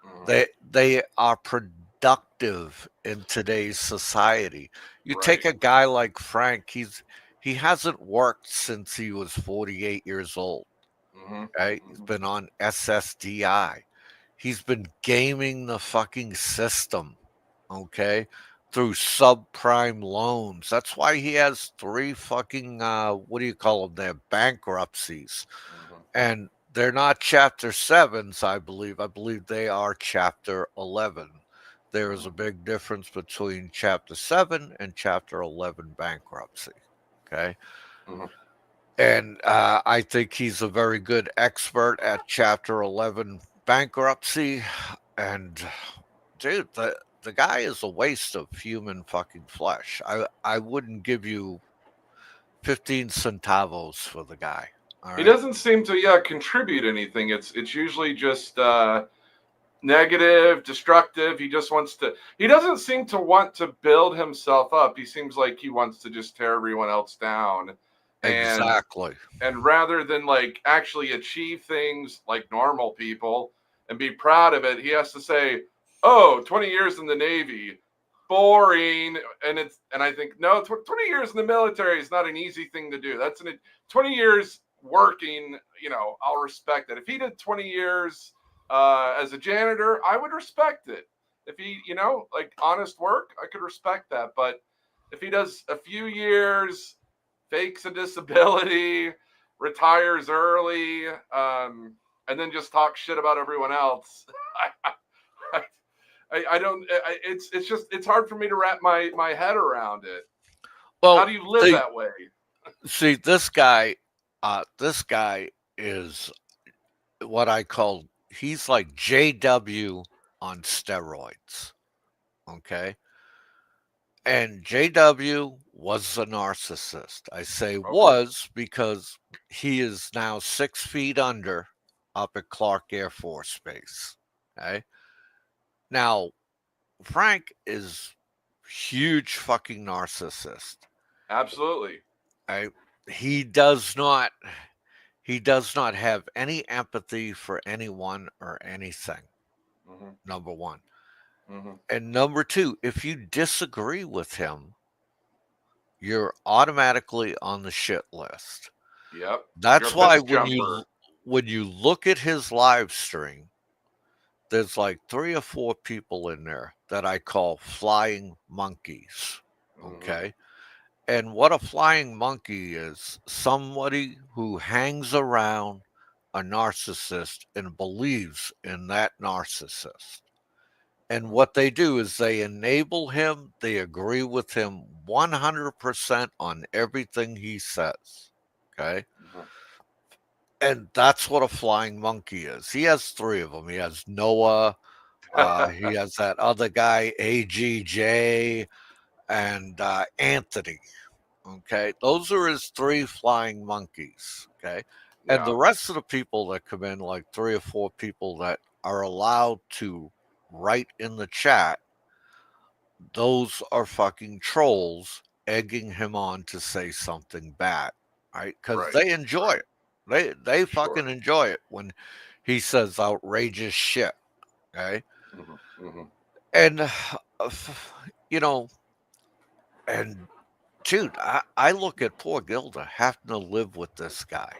Mhm. They are productive in today's society. You take Right. a guy like Frank, he hasn't worked since he was 48 years old. Hmm. Right? He's been on SSDI. He's been gaming the fucking system, okay, through subprime loans. That's why he has three fucking what do you call them? They're bankruptcies, Hmm. and they're not Chapter Sevens. I believe. I believe they are Chapter 11. There is a big difference between Chapter 7 and Chapter 11 bankruptcy. Okay. Hmm. And I think he's a very good expert at Chapter 11 bankruptcy. And dude, the guy is a waste of human fucking flesh. I wouldn't give you 15 centavos for the guy. All He right. doesn't seem to contribute anything. It's usually just negative, destructive. He just wants to. He doesn't seem to want to build himself up. He seems like he wants to just tear everyone else down. And Exactly. rather than like actually achieve things like normal people and be proud of it, he has to say, "Oh, 20 years in the Navy, boring." And I think no, 20 years in the military is not an easy thing to do. 20 years working. I'll respect it. If he did 20 years as a janitor, I would respect it. If he, like honest work, I could respect that. But if he does a few years, fakes a disability, retires early, and then just talks shit about everyone else, I don't. It's hard for me to wrap my head around it. How Well, do you live see, that way? see this guy is what I call he's like JW on steroids. Okay. And JW was a narcissist. I say Okay. was because he is now 6 feet under up at Clark Air Force Base. Okay. Now, Frank is huge fucking narcissist. Absolutely. Okay? He does not he does not have any empathy for anyone or anything. Hmm. Number one. Hmm. And number two, if you disagree with him, you're automatically on the shit list. Yep. You're That's a why fence when jumper. you look at his live stream, there's like 3 or 4 people in there that I call flying monkeys. Hmm. Okay. And what a flying monkey is somebody who hangs around a narcissist and believes in that narcissist. And what they do is they enable him, they agree with him 100% on everything he says. Okay. Hmm. And that's what a flying monkey is. He has three of them. He has Noah. He has that other guy, AGJ, and Anthony. Okay, those are his three flying monkeys. Okay, and the Yeah. rest of the people that come in, like three or four people that are allowed to write in the chat, those are fucking trolls egging him on to say something bad, right? Because Right. they enjoy Right. it. They Sure. fucking enjoy it when he says outrageous shit. Okay, Hmm. Hmm. and you know, and dude, I look at poor Gilda having to live with this guy.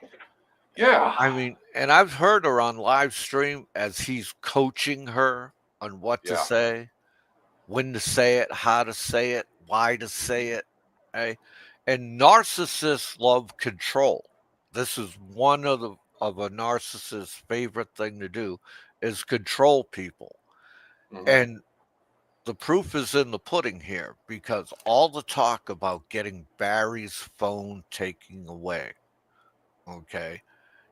Yeah. I mean, and I've heard her on live stream as he's coaching her on what to Yeah. say, when to say it, how to say it, why to say it. Okay? And narcissists love control. This is one of a narcissist's favorite thing to do is control people. Hmm. And the proof is in the pudding here because all the talk about getting Barry's phone taken away, okay?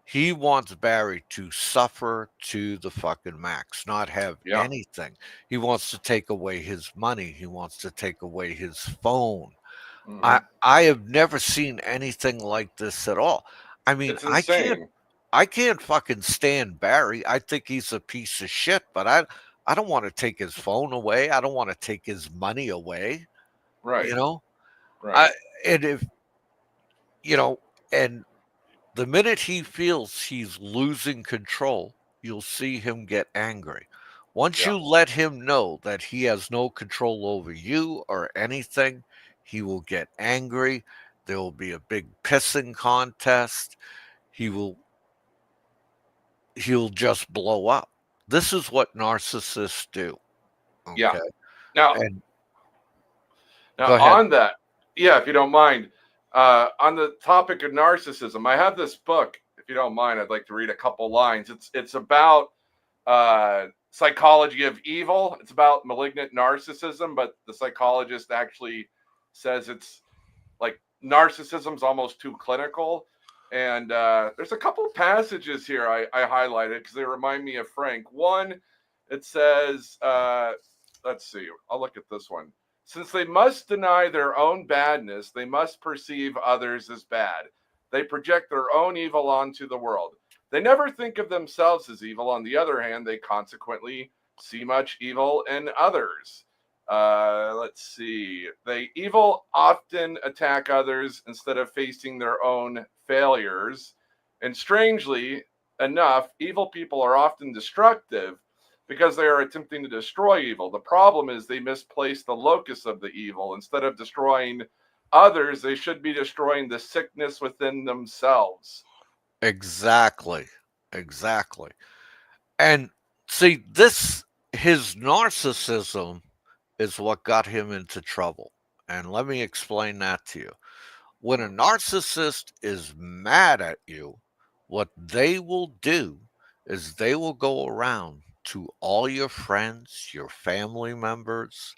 He wants Barry to suffer to the fucking max, not have Yeah. anything. He wants to take away his money. He wants to take away his phone. Hmm. I have never seen anything like this at all. I mean, It's insane. I can't fucking stand Barry. I think he's a piece of shit, but I don't want to take his phone away. I don't want to take his money away, you Right. know? Right. I and if you know, and the minute he feels he's losing control, you'll see him get angry. Once Yeah. you let him know that he has no control over you or anything, he will get angry. There will be a big pissing contest. He will he'll just blow up. This is what narcissists do. Yeah. Okay. Now, And now go ahead. on that, yeah, if you don't mind, on the topic of narcissism, I have this book. If you don't mind, I'd like to read a couple lines. It's about psychology of evil. It's about malignant narcissism, but the psychologist actually says it's like narcissism's almost too clinical. And there's a couple passages here I highlighted because they remind me of Frank. One, it says, let's see, I'll look at this one. Since they must deny their own badness, they must perceive others as bad. They project their own evil onto the world. They never think of themselves as evil. On the other hand, they consequently see much evil in others. Let's see. They evil often attack others instead of facing their own failures. And strangely enough, evil people are often destructive because they are attempting to destroy evil. The problem is they misplace the locus of the evil. Instead of destroying others, they should be destroying the sickness within themselves. Exactly. Exactly. And see, this his narcissism is what got him into trouble. And let me explain that to you. When a narcissist is mad at you, what they will do is they will go around to all your friends, your family members,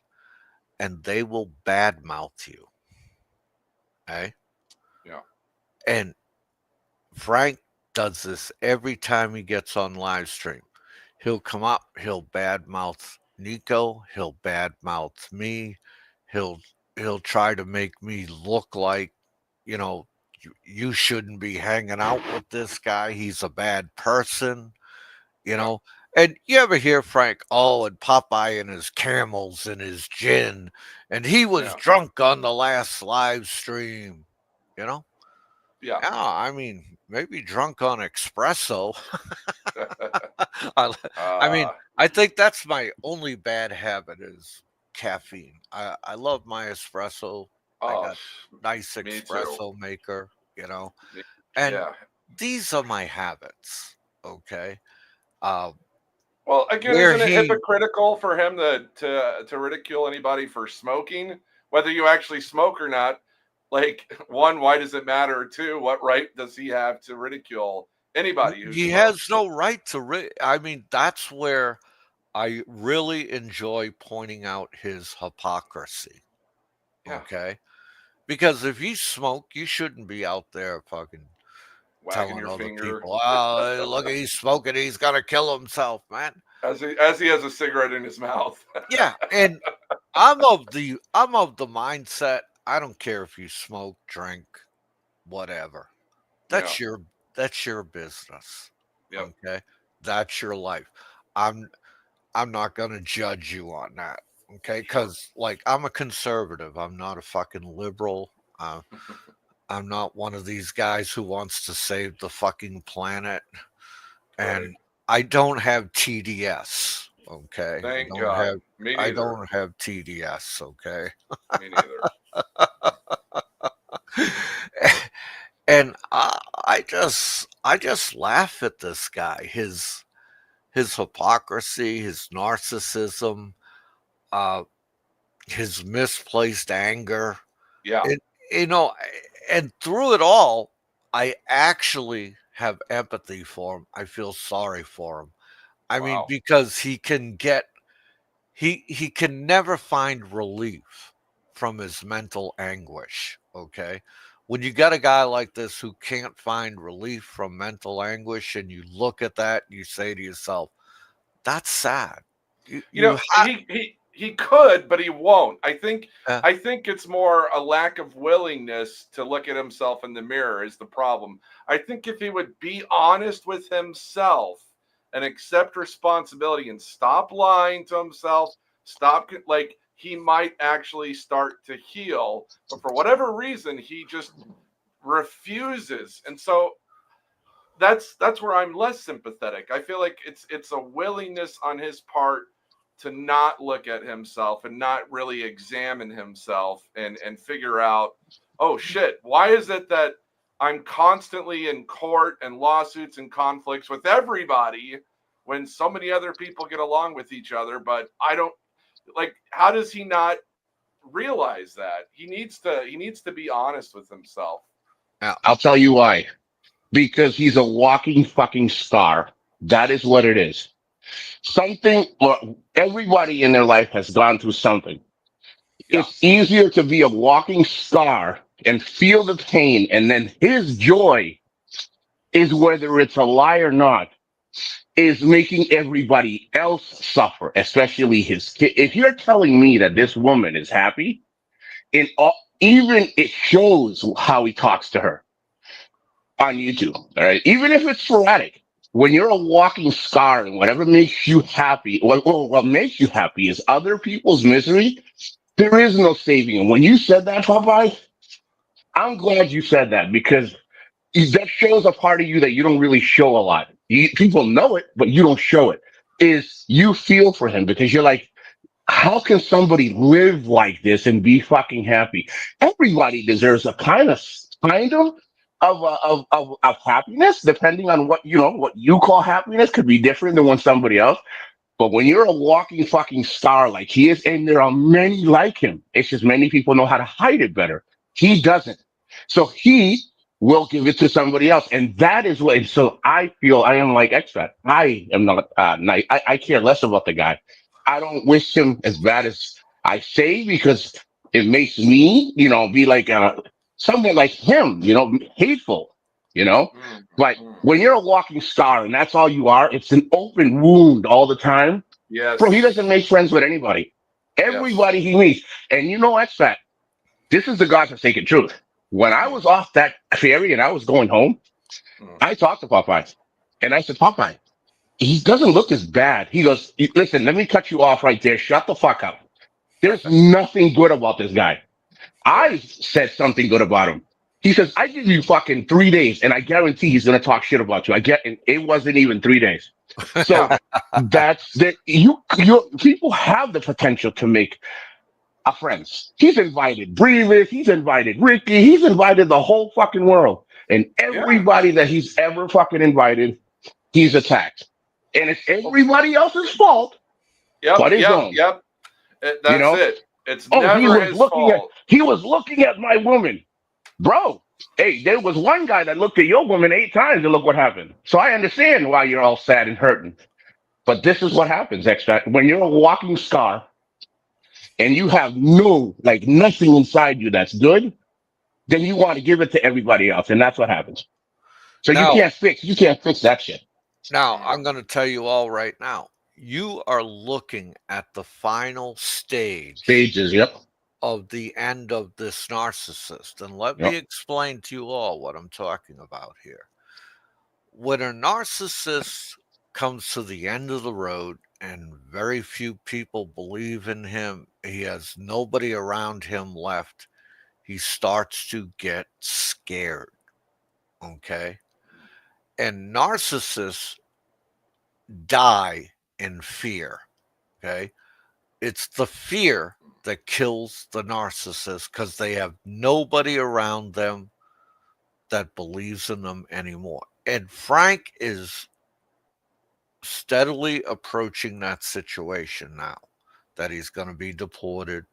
and they will badmouth you. Okay? Yeah. And Frank does this every time he gets on live stream. He'll come up, he'll badmouth Nico, he'll badmouth me, he'll he'll try to make me look like, you know, you shouldn't be hanging out with this guy. He's a bad person, you Yeah. know. And you ever hear Frank, oh, and Popeye and his camels and his gin, and he was Yeah. drunk on the last live stream, you know? Yeah. Yeah, I mean, maybe drunk on espresso. I, I mean, uh, I think that's my only bad habit is caffeine. I love my espresso. I oh, got nice me too. espresso maker, Me, and yeah. these are my habits. Okay. Uh, Well, again, where isn't it he, hypocritical for him to ridicule anybody for smoking, whether you actually smoke or not? Like, one, why does it matter? Two, what right does he have to ridicule anybody who he has smokes? no right to. I mean, that's where I really enjoy pointing out his hypocrisy. Yeah, Okay. Because if you smoke, you shouldn't be out there fucking wagging telling your other finger people, "Oh, look, he's smoking. He's gonna kill himself, man." as he has a cigarette in his mouth. Yeah, and I'm of the mindset. I don't care if you smoke, drink, whatever. Yeah. That's your business. Yep. Okay, that's your life. I'm not gonna judge you on that. Okay, Sure. because like I'm a conservative. I'm not a fucking liberal. Uh, I'm not one of these guys who wants to save the fucking planet. Right. And I don't have TDS. Okay, Thank God. Me I neither. don't have TDS. Okay, Me neither. and I just laugh at this guy. His hypocrisy, his narcissism, uh, his misplaced anger. Yeah. And you know, and through it all, I actually have empathy for him. I feel sorry for him. I mean, Wow. because he can never find relief from his mental anguish. Okay, when you got a guy like this who can't find relief from mental anguish, and you look at that, you say to yourself, "That's sad." You You know, you have he could, but he won't. uh, I think it's more a lack of willingness to look at himself in the mirror is the problem. I think if he would be honest with himself and accept responsibility and stop lying to himself, like he might actually start to heal. But for whatever reason, he just refuses. And so that's where I'm less sympathetic. I feel like it's a willingness on his part to not look at himself and not really examine himself and figure out, oh shit, why is it that I'm constantly in court and lawsuits and conflicts with everybody when so many other people get along with each other, but I don't, like, how does he not realize that? He needs to be honest with himself. I'll tell you why. Because he's a walking fucking star. That is what it is. Something, well, everybody in their life has gone through something. Yeah. It's easier to be a walking star and feel the pain, and then his joy is, whether it's a lie or not, is making everybody else suffer, especially his kid. If you're telling me that this woman is happy, in all, even it shows how he talks to her on YouTube. All right, even if it's sporadic. When you're a walking star and whatever makes you happy, what makes you happy is other people's misery. There is no saving it. When you said that, Popeye, I'm glad you said that because that shows a part of you that you don't really show a lot. People know it, but you don't show it. Is you feel for him because you're like, how can somebody live like this and be fucking happy? Everybody deserves a kind of happiness, depending on what you call happiness could be different than what somebody else. But when you're a walking fucking star like he is, and there are many like him, it's just many people know how to hide it better. He doesn't. So he will give it to somebody else. And that is what, and so I feel I am like expat. I am not nice. I care less about the guy. I don't wish him as bad as I say because it makes me, be like someone like him, hateful, you know. Mm, But mm. when you're a walking star and that's all you are, it's an open wound all the time. Bro, he doesn't Yes. make friends with anybody. Yes. Everybody he meets. And you know what's that? This is the godforsaken truth. When I Mm, was off that ferry and I was going home, mm. I talked to Popeye. And I said, Popeye, he doesn't look as bad. He goes, listen, let me cut you off right there. Shut the fuck up. There's nothing good about this guy. Right. I said something good about him. He says, I give you fucking 3 days and I guarantee he's going to talk shit about you. And it wasn't even 3 days. Yeah. So that's that. People have the potential to make a friends. He's invited Brevis. He's invited Ricky. He's invited the whole fucking world. And Yeah. everybody that he's ever fucking invited, he's attacked. And it's Well, everybody else's fault yep. but his Yep. own. Yep. You That's know? it. It's Oh, never his fault. he was looking at my woman. Bro, hey, there was one guy that looked at your woman 8 times and look what happened. So I understand why you're all sad and hurting. But this is what happens, Extract. When you're a walking star and you have nothing inside you that's good, then you want to give it to everybody else. And that's what happens. So you Now, can't fix that shit. now I'm going to tell you all right now. You are looking at the final stage Stages, yep. of the end of this narcissist. And let me Yep. explain to you all what I'm talking about here. When a narcissist comes to the end of the road and very few people believe in him, he has nobody around him left, he starts to get scared. Okay. And narcissists die in fear. Okay. It's the fear that kills the narcissist because they have nobody around them that believes in them anymore. And Frank is steadily approaching that situation now that he's going to be deported.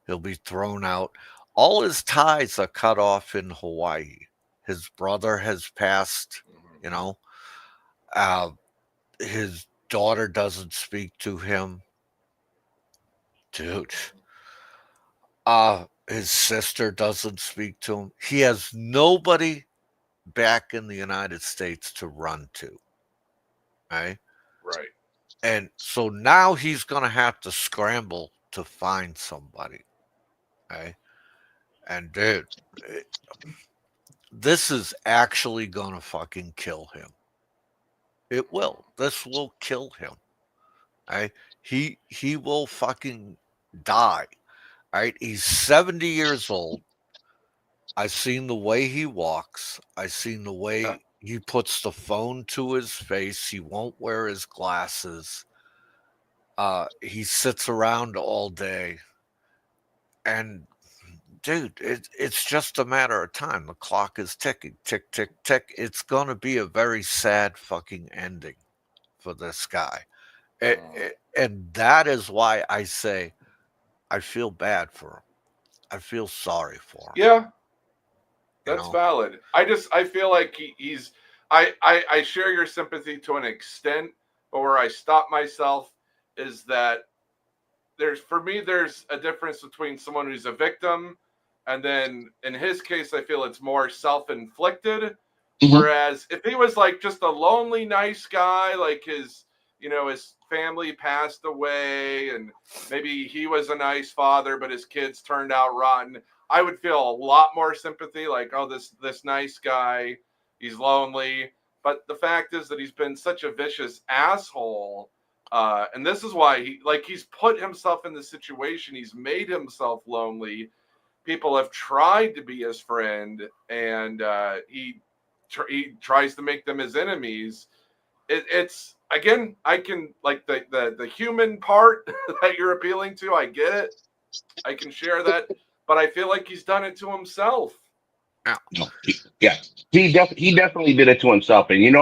He'll be thrown out. All his ties are cut off in Hawaii. His brother has passed, you know. His daughter doesn't speak to him. Dude. His sister doesn't speak to him. He has nobody back in the United States to run to. Right? Right. And so now he's going to have to scramble to find somebody. Okay. And dude, this is actually going to fucking kill him. It will. This will kill him. Right? He will fucking die. Right? He's 70 years old. I've seen the way he walks. I've seen the way he puts the phone to his face. He won't wear his glasses. He sits around all day. And dude, it's just a matter of time. The clock is ticking, tick, tick, tick. It's going to be a very sad fucking ending for this guy. And that is why I say I feel bad for him. I feel sorry for him. Yeah, that's valid. I feel like he's. I share your sympathy to an extent, but where I stop myself is that there's a difference between someone who's a victim, and then in his case, I feel it's more self-inflicted. Mm-hmm. Whereas if he was like just a lonely, nice guy, like his family passed away, and maybe he was a nice father, but his kids turned out rotten, I would feel a lot more sympathy. Like, oh, this nice guy, he's lonely. But the fact is that he's been such a vicious asshole. And this is why he's put himself in the situation. He's made himself lonely. People have tried to be his friend, and he tries to make them his enemies. It's again, I can like the human part that you're appealing to. I get it. I can share that, but I feel like he's done it to himself. Yeah, he definitely did it to himself, and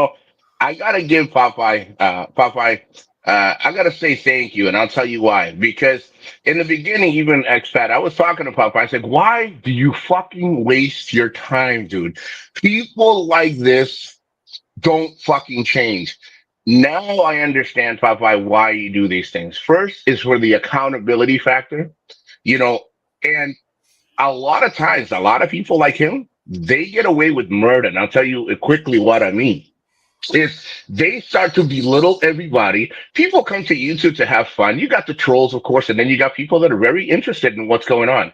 I gotta give Popeye, I gotta say thank you, and I'll tell you why. Because in the beginning, even expat, I was talking to Popeye. I said, "Why do you fucking waste your time, dude? People like this don't fucking change." Now I understand, Popeye, why you do these things. First is for the accountability factor, and a lot of times, a lot of people like him, they get away with murder. And I'll tell you quickly what I mean. If they start to belittle everybody, people come to YouTube to have fun. You got the trolls, of course, and then you got people that are very interested in what's going on.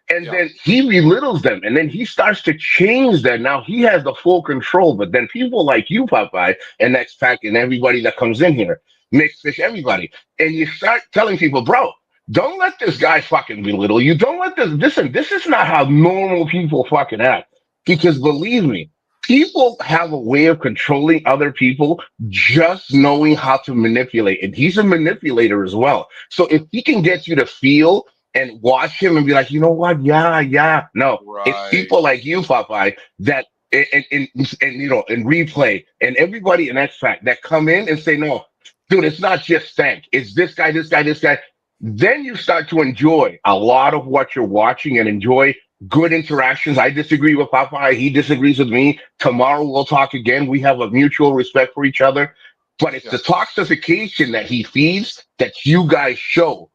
And then he belittles them, and then he starts to change them. Now he has the full control, but then people like you, Popeye, and X-Pac, and everybody that comes in here, Mixed Fish, everybody, and you start telling people, bro, don't let this guy fucking belittle you. Don't let this is not how normal people fucking act. Because believe me, people have a way of controlling other people just knowing how to manipulate. And he's a manipulator as well. So if he can get you to feel and watch him and be like, you know what? Yeah. No, it's people like you, Popeye, that in replay and everybody in X-Fact that come in and say, no, dude, it's not just Stank. It's this guy, this guy, this guy. Then you start to enjoy a lot of what you're watching and enjoy good interactions. I disagree with Popeye. He disagrees with me. Tomorrow we'll talk again. We have a mutual respect for each other. But it's the toxification that he feeds that you guys show.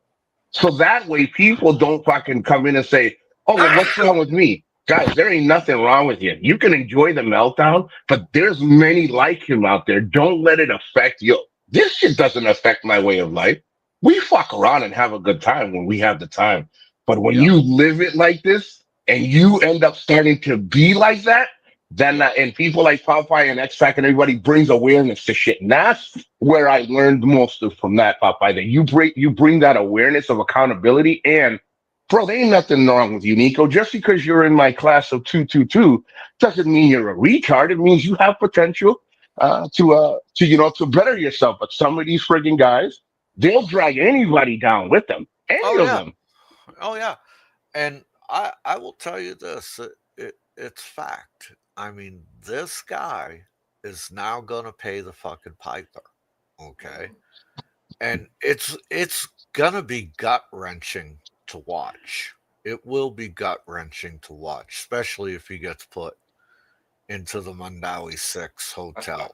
So that way people don't fucking come in and say, oh, well, what's wrong with me? Guys, there ain't nothing wrong with you. You can enjoy the meltdown, but there's many like him out there. Don't let it affect you. This shit doesn't affect my way of life. We fuck around and have a good time when we have the time. But when Yeah. you live it like this and you end up starting to be like that, then and people like Popeye and X Pac and everybody brings awareness to shit. And that's where I learned most of from that, Popeye, that you bring that awareness of accountability. And bro, there ain't nothing wrong with you, Nico. Just because you're in my class of 222 doesn't mean you're a retard. It means you have potential to better yourself. But some of these friggin' guys, they'll drag anybody down with them. Oh Any of yeah, them. oh yeah. And I will tell you this: it's fact. I mean, this guy is now gonna pay the fucking piper. Okay, and it's gonna be gut wrenching to watch. It will be gut wrenching to watch, especially if he gets put into the Mandawi Six hotel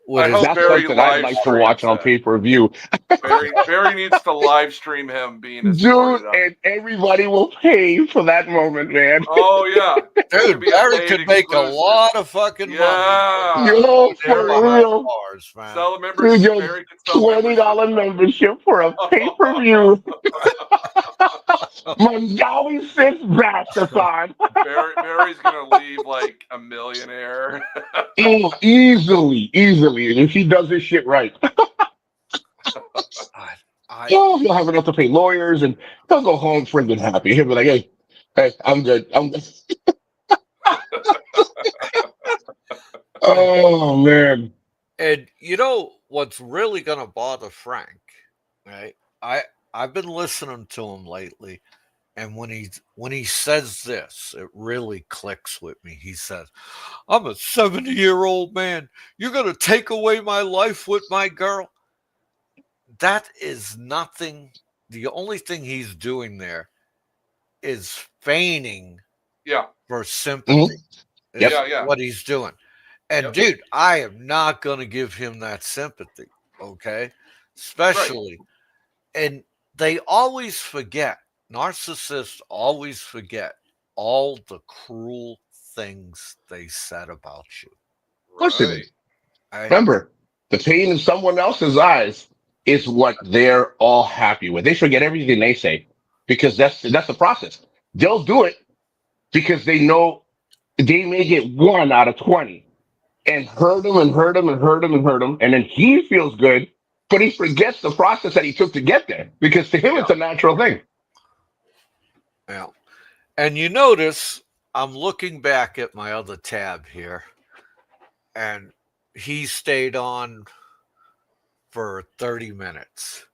with I his hope That's Barry something I'd live like to watch streams on that. pay-per-view. Barry needs to live stream him being Dude, escorted out. and everybody will pay for that moment, man. Oh yeah, it could dude. be a Barry paid could make a exclusive. lot of fucking money Yeah, Yo, there for behind real. bars, man. sell a Dude, membership. yo, Barry could sell $20 memberships out. membership for a pay-per-view. Mandawi Six Bastathon. Barry's gonna leave like a millionaire. Oh, easily. And if he does this shit right, I, I oh, he'll have enough to pay lawyers and he'll go home friggin' happy. He'll be like, hey, I'm good. I'm good. Oh, man. and you know what's really gonna bother Frank, right? I've been listening to him lately, and when he says this, it really clicks with me. He says, "I'm a 70-year-old man. You're gonna take away my life with my girl." That is nothing. The only thing he's doing there is feigning Yeah, for Mhm. sympathy. Yep. Is yeah. what he's doing. And Yep. dude, I am not gonna give him that sympathy. Okay. Right. Especially, and they always forget, narcissists always forget all the cruel things they said about you. Of course they Right. did. Right? Remember, the pain in someone else's eyes is what they're all happy with. They forget everything they say because that's the process. They'll do it because they know they may get one out of 20 and hurt him and hurt him and hurt him and hurt him. And then he feels good, but he forgets the process that he took to get there because to him, Yeah. it's a natural thing. Yeah. And you notice I'm looking back at my other tab here, and he stayed on for 30 minutes.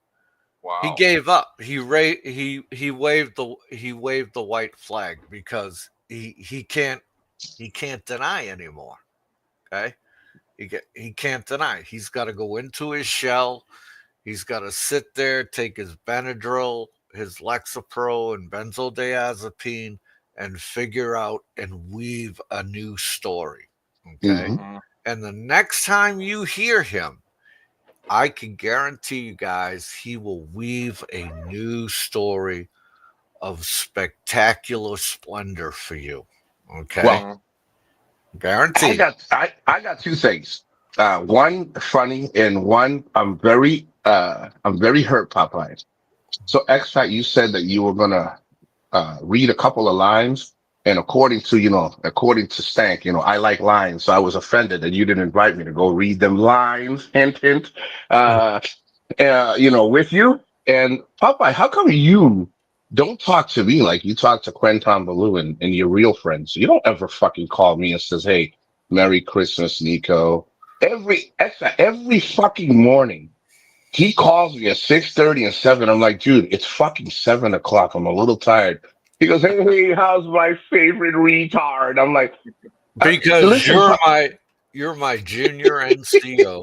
Wow. He gave up. He waved the white flag because he can't deny anymore. Okay, he can't deny. He's got to go into his shell. He's got to sit there, take his Benadryl, his Lexapro, and benzodiazepine, and figure out and weave a new story. Okay, Mhm. Mhm. and the next time you hear him, I can guarantee you guys he will weave a new story of spectacular splendor for you. Okay? Well, Guaranteed. I got two things. One funny and one I'm very hurt, Popeye. So X Fact, you said that you were gonna read a couple of lines, and according to Stank, I like lines, so I was offended that you didn't invite me to go read them lines. Hint, hint. Uh, with you and Popeye. How come you don't talk to me like you talk to Quentin Baloo and your real friends? You don't ever fucking call me and says, "Hey, Merry Christmas, Nico." Every fucking morning. He calls me at 6:30 and 7. I'm like, dude, it's fucking 7 o'clock. I'm a little tired. He goes, hey, how's my favorite retard? I'm like, Because listen, you're my junior NCO.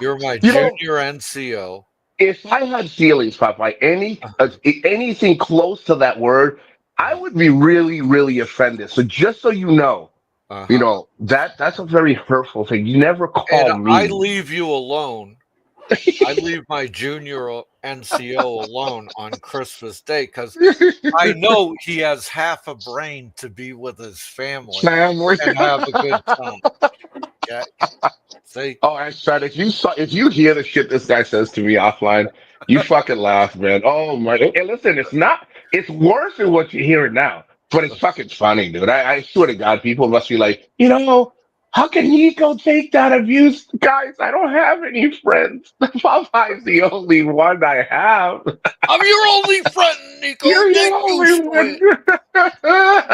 You're my you know, junior NCO. if I had feelings, Popeye, anything close to that word, I would be really, really offended. So just so you know, Uh-huh. that's a very hurtful thing. You never And call I me. leave you alone I leave my junior NCO alone on Christmas Day because I know he has half a brain to be with his family Family. and have a good time. Yeah. See? Oh, I said if you hear the shit this guy says to me offline, you fucking laugh, man. Oh my! And listen, it's worse than what you're hearing now, but it's fucking funny, dude. I swear to God, people must be like, how can Nico take that abuse, guys? I don't have any friends. Popeye's the only one I have. I'm your only friend, Nico. You're the Get used only to it. one.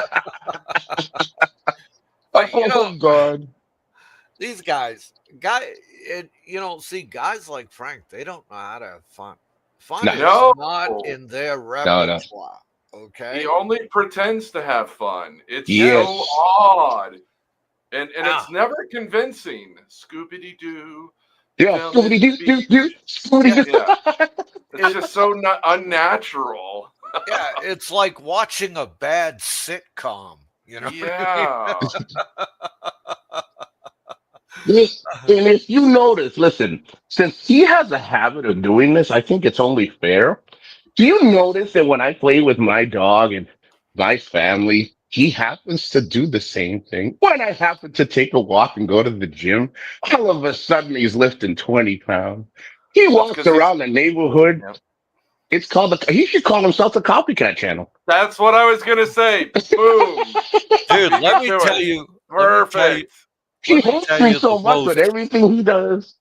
But Oh God. these guys like Frank, they don't know how to have fun. Fun No, is No, not in their no. repertoire. Okay. he only pretends to have fun. It's so Yes. odd. And Ah, it's never convincing. Scooby Doo, Yeah. jealous Scooby Doo Doo bee. Doo. Scooby Doo. Yeah, it's just so unnatural. yeah, it's like watching a bad sitcom. You know what I mean? Yeah, Yes, and if you notice, listen, since he has a habit of doing this, I think it's only fair. Do you notice that when I play with my dog and my family, he happens to do the same thing? When I happen to take a walk and go to the gym, all of a sudden he's lifting 20 pounds. He well, it's walks because he's. around the neighborhood. Yep. It's called he should call himself the copycat channel. That's what I was gonna say. Boom. Dude, Beat let me me to tell it. you, Perfect. He let me hates tell me you the so much, but most everything he does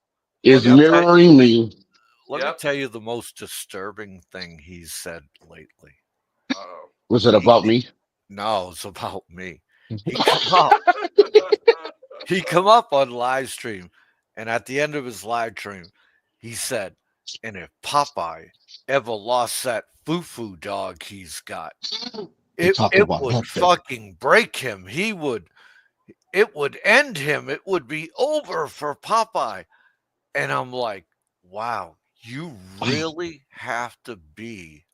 let is me Yep. tell mirroring me. let me Yep. tell you the most disturbing thing he's said lately. Oh. Was it He about me? No, it's about me. He come up he come up on live stream, and at the end of his live stream, he said, and if Popeye ever lost that foo-foo dog he's got, He it talked it about would that. fucking break him. It would end him. It would be over for Popeye. And I'm like, wow, you really have to be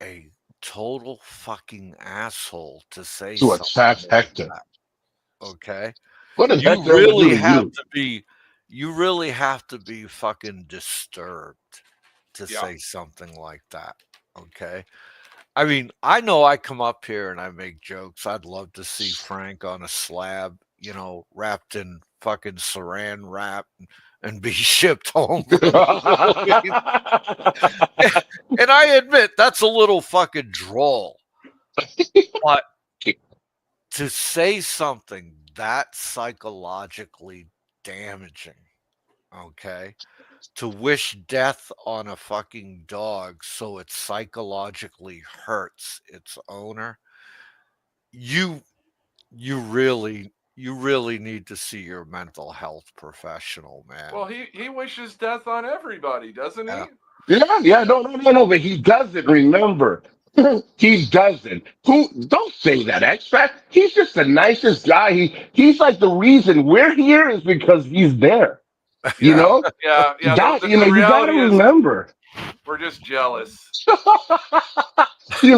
a total fucking asshole to say To something attack like Hector. that. Okay? What does You Hector ever do really to have you? to be you really have to be fucking disturbed to Yeah. say something like that. Okay? I mean, I know I come up here and I make jokes. I'd love to see Frank on a slab, wrapped in fucking saran wrap and be shipped home. And I admit that's a little fucking droll. But to say something that psychologically damaging, okay? To wish death on a fucking dog so it psychologically hurts its owner, you you really need to see your mental health professional, man. Well, he wishes death on everybody, doesn't Yeah. he? Yeah, no, but he doesn't remember. He doesn't. Who? Don't say that, X-Fact. He's just the nicest guy. He's like the reason we're here is because he's there. You Yeah. know, Yeah. Yeah. The, the, the you got to reality is remember. we're just jealous. He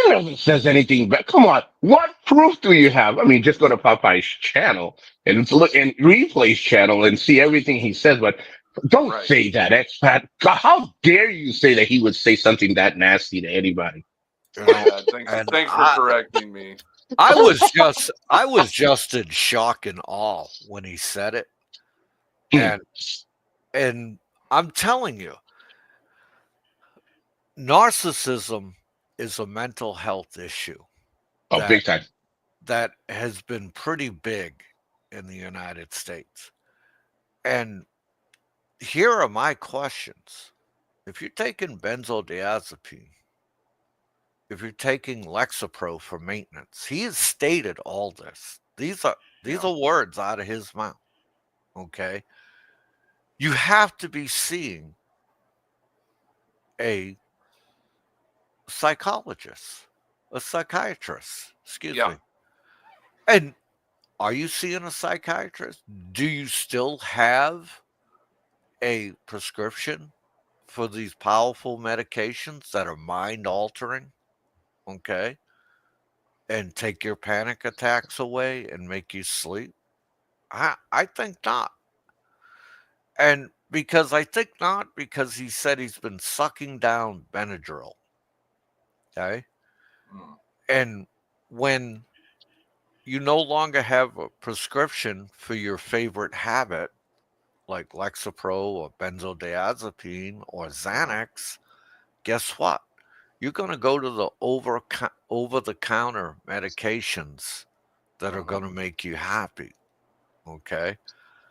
never says anything but come on, what proof do you have? I mean, just go to Popeye's channel and look and replay's channel and see everything he says, but don't Right. say that, expat. God, how dare you say that he would say something that nasty to anybody? You know, Yeah. Thanks. and Thanks for correcting me. I was just in shock and awe when he said it. Hmm. And I'm telling you, narcissism is a mental health issue Oh, that big time. that has been pretty big in the United States. And here are my questions. If you're taking benzodiazepine, if you're taking Lexapro for maintenance, he has stated all this. These Yeah. are words out of his mouth. Okay. You have to be seeing a psychologist, a psychiatrist, excuse Yeah. me. And are you seeing a psychiatrist? Do you still have a prescription for these powerful medications that are mind altering? Okay. And take your panic attacks away and make you sleep? I think not. And Because I think not, because he said he's been sucking down Benadryl. Okay. Hmm. And when you no longer have a prescription for your favorite habit, like Lexapro or benzodiazepine or Xanax, guess what? You're going to go to the over the counter medications that are going to make you happy. Okay.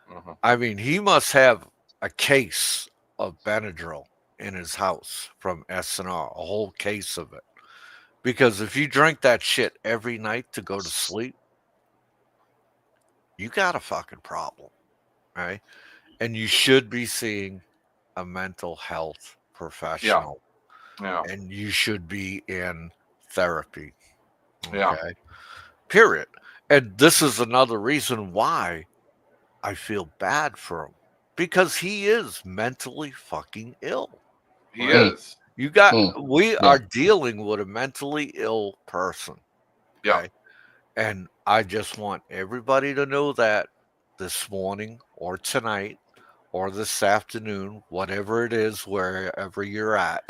Hmm. I mean, he must have a case of Benadryl in his house from S&R, a whole case of it. Because if you drink that shit every night to go to sleep, you got a fucking problem, right? And you should be seeing a mental health Yeah. professional, Yeah. and you should be in therapy. Yeah. Okay. Period. And this is another reason why I feel bad for him, because he is mentally fucking ill. He Right? Mm, is. We yeah. are dealing with a mentally ill person. Yeah. Okay. And I just want everybody to know that this morning or tonight or this afternoon, whatever it is, wherever you're at,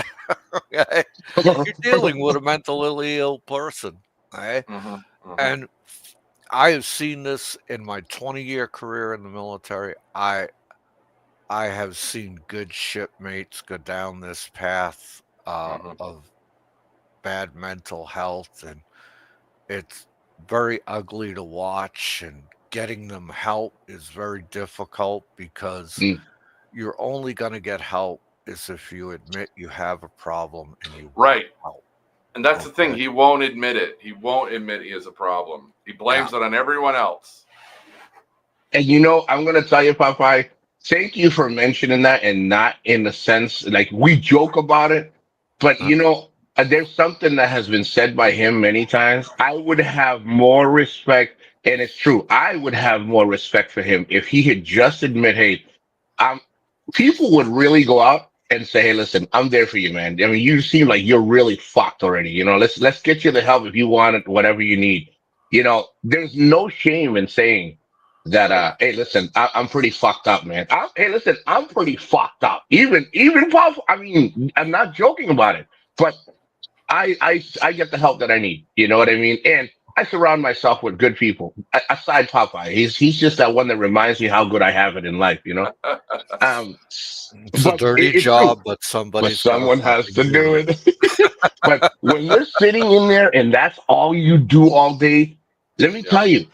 okay, you're dealing with a mentally ill person. Okay. Hmm. Hmm. And I have seen this in my 20-year career in the military. I have seen good shipmates go down this path Hmm. of bad mental health, and it's very ugly to watch. And getting them help is very difficult because Mm. you're only going to get help is if you admit you have a problem and you want Right. help. And that's the thing. Okay. He won't admit it. He won't admit he has a problem. He Yeah. blames it on everyone else. And I'm gonna tell you, Popeye, thank you for mentioning that, and not in the sense like we joke about it, but Uh, there's something that has been said by him many times. I would have more respect, and it's true. I would have more respect for him if he had just admit, hey, I'm. People would really go out and say, hey, listen, I'm there for you, man. I mean, you seem like you're really fucked already. Let's get you the help if you want it, whatever you need. There's no shame in saying that Right. hey, listen, I'm pretty fucked up, man. Hey, listen, I'm pretty fucked up. Even Puff, I mean, I'm not joking about it, but I get the help that I need. You know what I mean? And I surround myself with good people. Aside Popeye, he's just that one that reminds me how good I have it in life. Um, it's a but dirty it's true. job, but But somebody's got to someone has fucking to do do it. it. But when you're sitting in there and that's all you do all day, let me Yeah. tell you,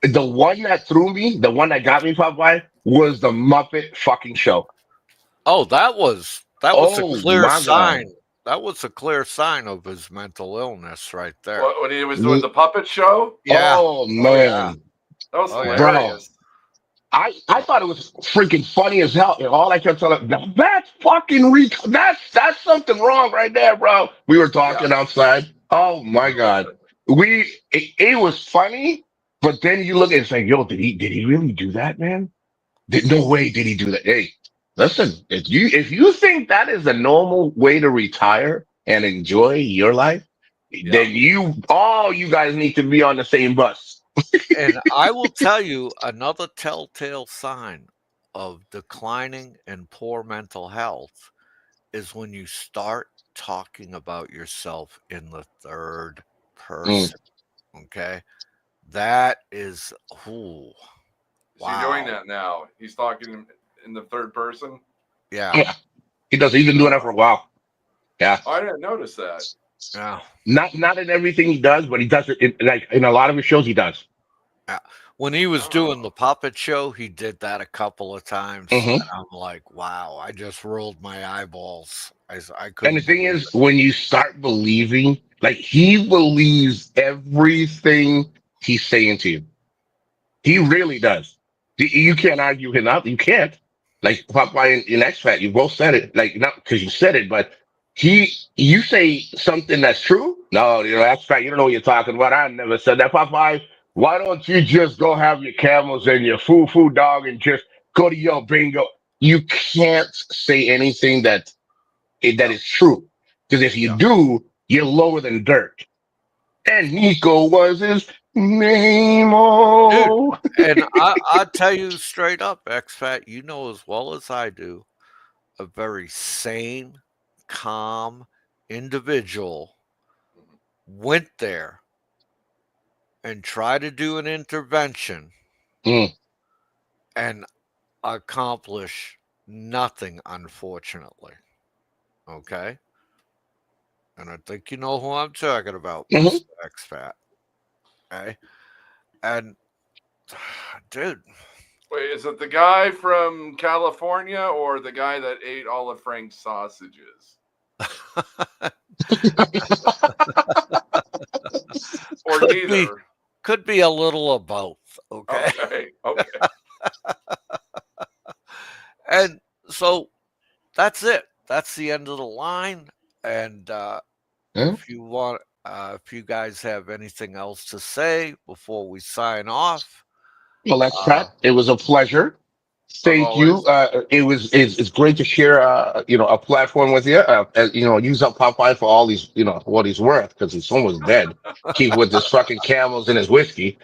the one that threw me, the one that got me, Popeye, was the Muppet fucking show. Oh, that was a Oh clear my God. sign. That was a clear sign of his mental illness right there. When he was doing the puppet show, Yeah. Oh Oh yeah. man, that was Oh yeah. bro. hilarious. I thought it was freaking funny as hell. And all I kept telling them, that's fucking that's something wrong right there, bro. We were Yeah. talking outside. Oh my God. It was funny, but then you look at it, it's like, yo, did he really do that, man? No way did he do that. Hey, listen, if you think that is a normal way to retire and enjoy your life, Yeah. then all you guys need to be on the same bus. And I will tell you another telltale sign of declining and poor mental health is when you start talking about yourself in the third Mm. person. Okay. That is, ooh, Is he doing wow. that now? He's talking in the third person. Yeah. Yeah, he does. He's been doing that for a while. Yeah. I didn't notice that. Yeah. Not in everything he does, but he does it like in a lot of his shows. He does. Yeah. When he was doing Oh. the puppet show, he did that a couple of times. Hmm. And I'm like, wow, I just rolled my eyeballs. I And the couldn't thing believe is, when you start believing, like he believes everything he's saying to you. He really does. You can't argue him out. You can't. Like Popeye in X Fat, you both said it. Like not because you said it, but you say something that's true. No, X Fat, you don't know what you're talking about. I never said that, Popeye. Why don't you just go have your camels and your foo dog and just go to your bingo? You can't say anything that Yeah. is true because if you Yeah. do, you're lower than dirt. And Nico was his Nemo. And I'll tell you straight up, expat, you know as well as I do, a very sane, calm individual went there and tried to do an intervention Mm. and accomplish nothing, unfortunately. Okay? And I think you know who I'm talking about, Mhm. Mr. Expat. Okay? And, dude, Wait, is it the guy from California or the guy that ate all of Frank's sausages? Or could be neither? could be a little of both. Okay? Okay, okay. And so that's it. That's the end of the line. And Yeah. if you guys have anything else to say before we sign off, Well, that's uh, Pat. It was a pleasure. Thank you. Always. It's great to share a platform with you. Use up Popeye for all these what he's worth because he's almost dead. Keep with his fucking camels and his whiskey.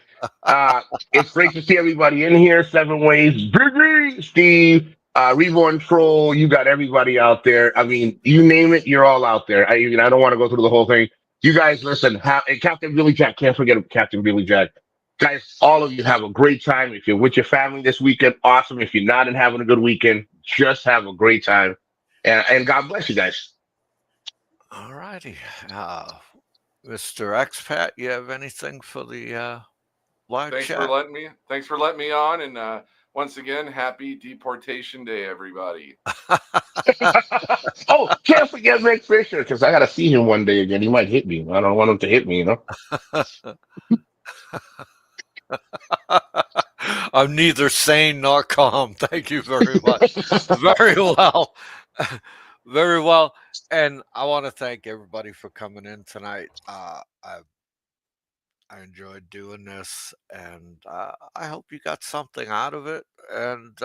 It's great to see everybody in here. Seven Ways, Biggie, Steve, Reborn Troll. You got everybody out there. I mean, you name it, you're all out there. I don't want to go through the whole thing. You guys, listen. And Captain Billy Jack. Can't forget Captain Billy Jack. Guys, all of you have a great time. If you're with your family this weekend, awesome. If you're not and having a good weekend, just have a great time. And God bless you guys. all righty. Mr. Expat, you have anything for the live Thanks chat? for letting me on, and once again, happy deportation day, everybody. Oh, can't forget Rick Fisher because I got to see him one day again. He might hit me. I don't want him to hit me. I'm neither sane nor calm. Thank you very much. Very well. Very well. And I want to thank everybody for coming in tonight. I enjoyed doing this, and I hope you got something out of it. And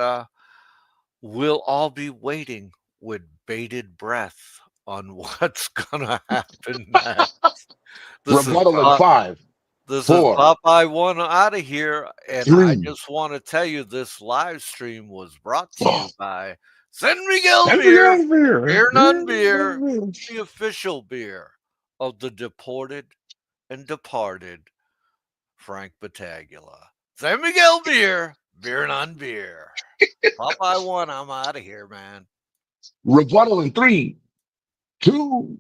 we'll all be waiting with bated breath on what's gonna happen next. This is Rebuttal in Pop. 5, This is 4, Popeye One out of here, and I 3. just want to tell you this live stream was brought to Oh, you by San Miguel and Beer, again, beer. Beer None Beer, the official beer of the deported and departed Frank Battagula. San Miguel Beer, Beer None Beer. Popeye One, I'm out of here, man. Rebuttal in 3, 2.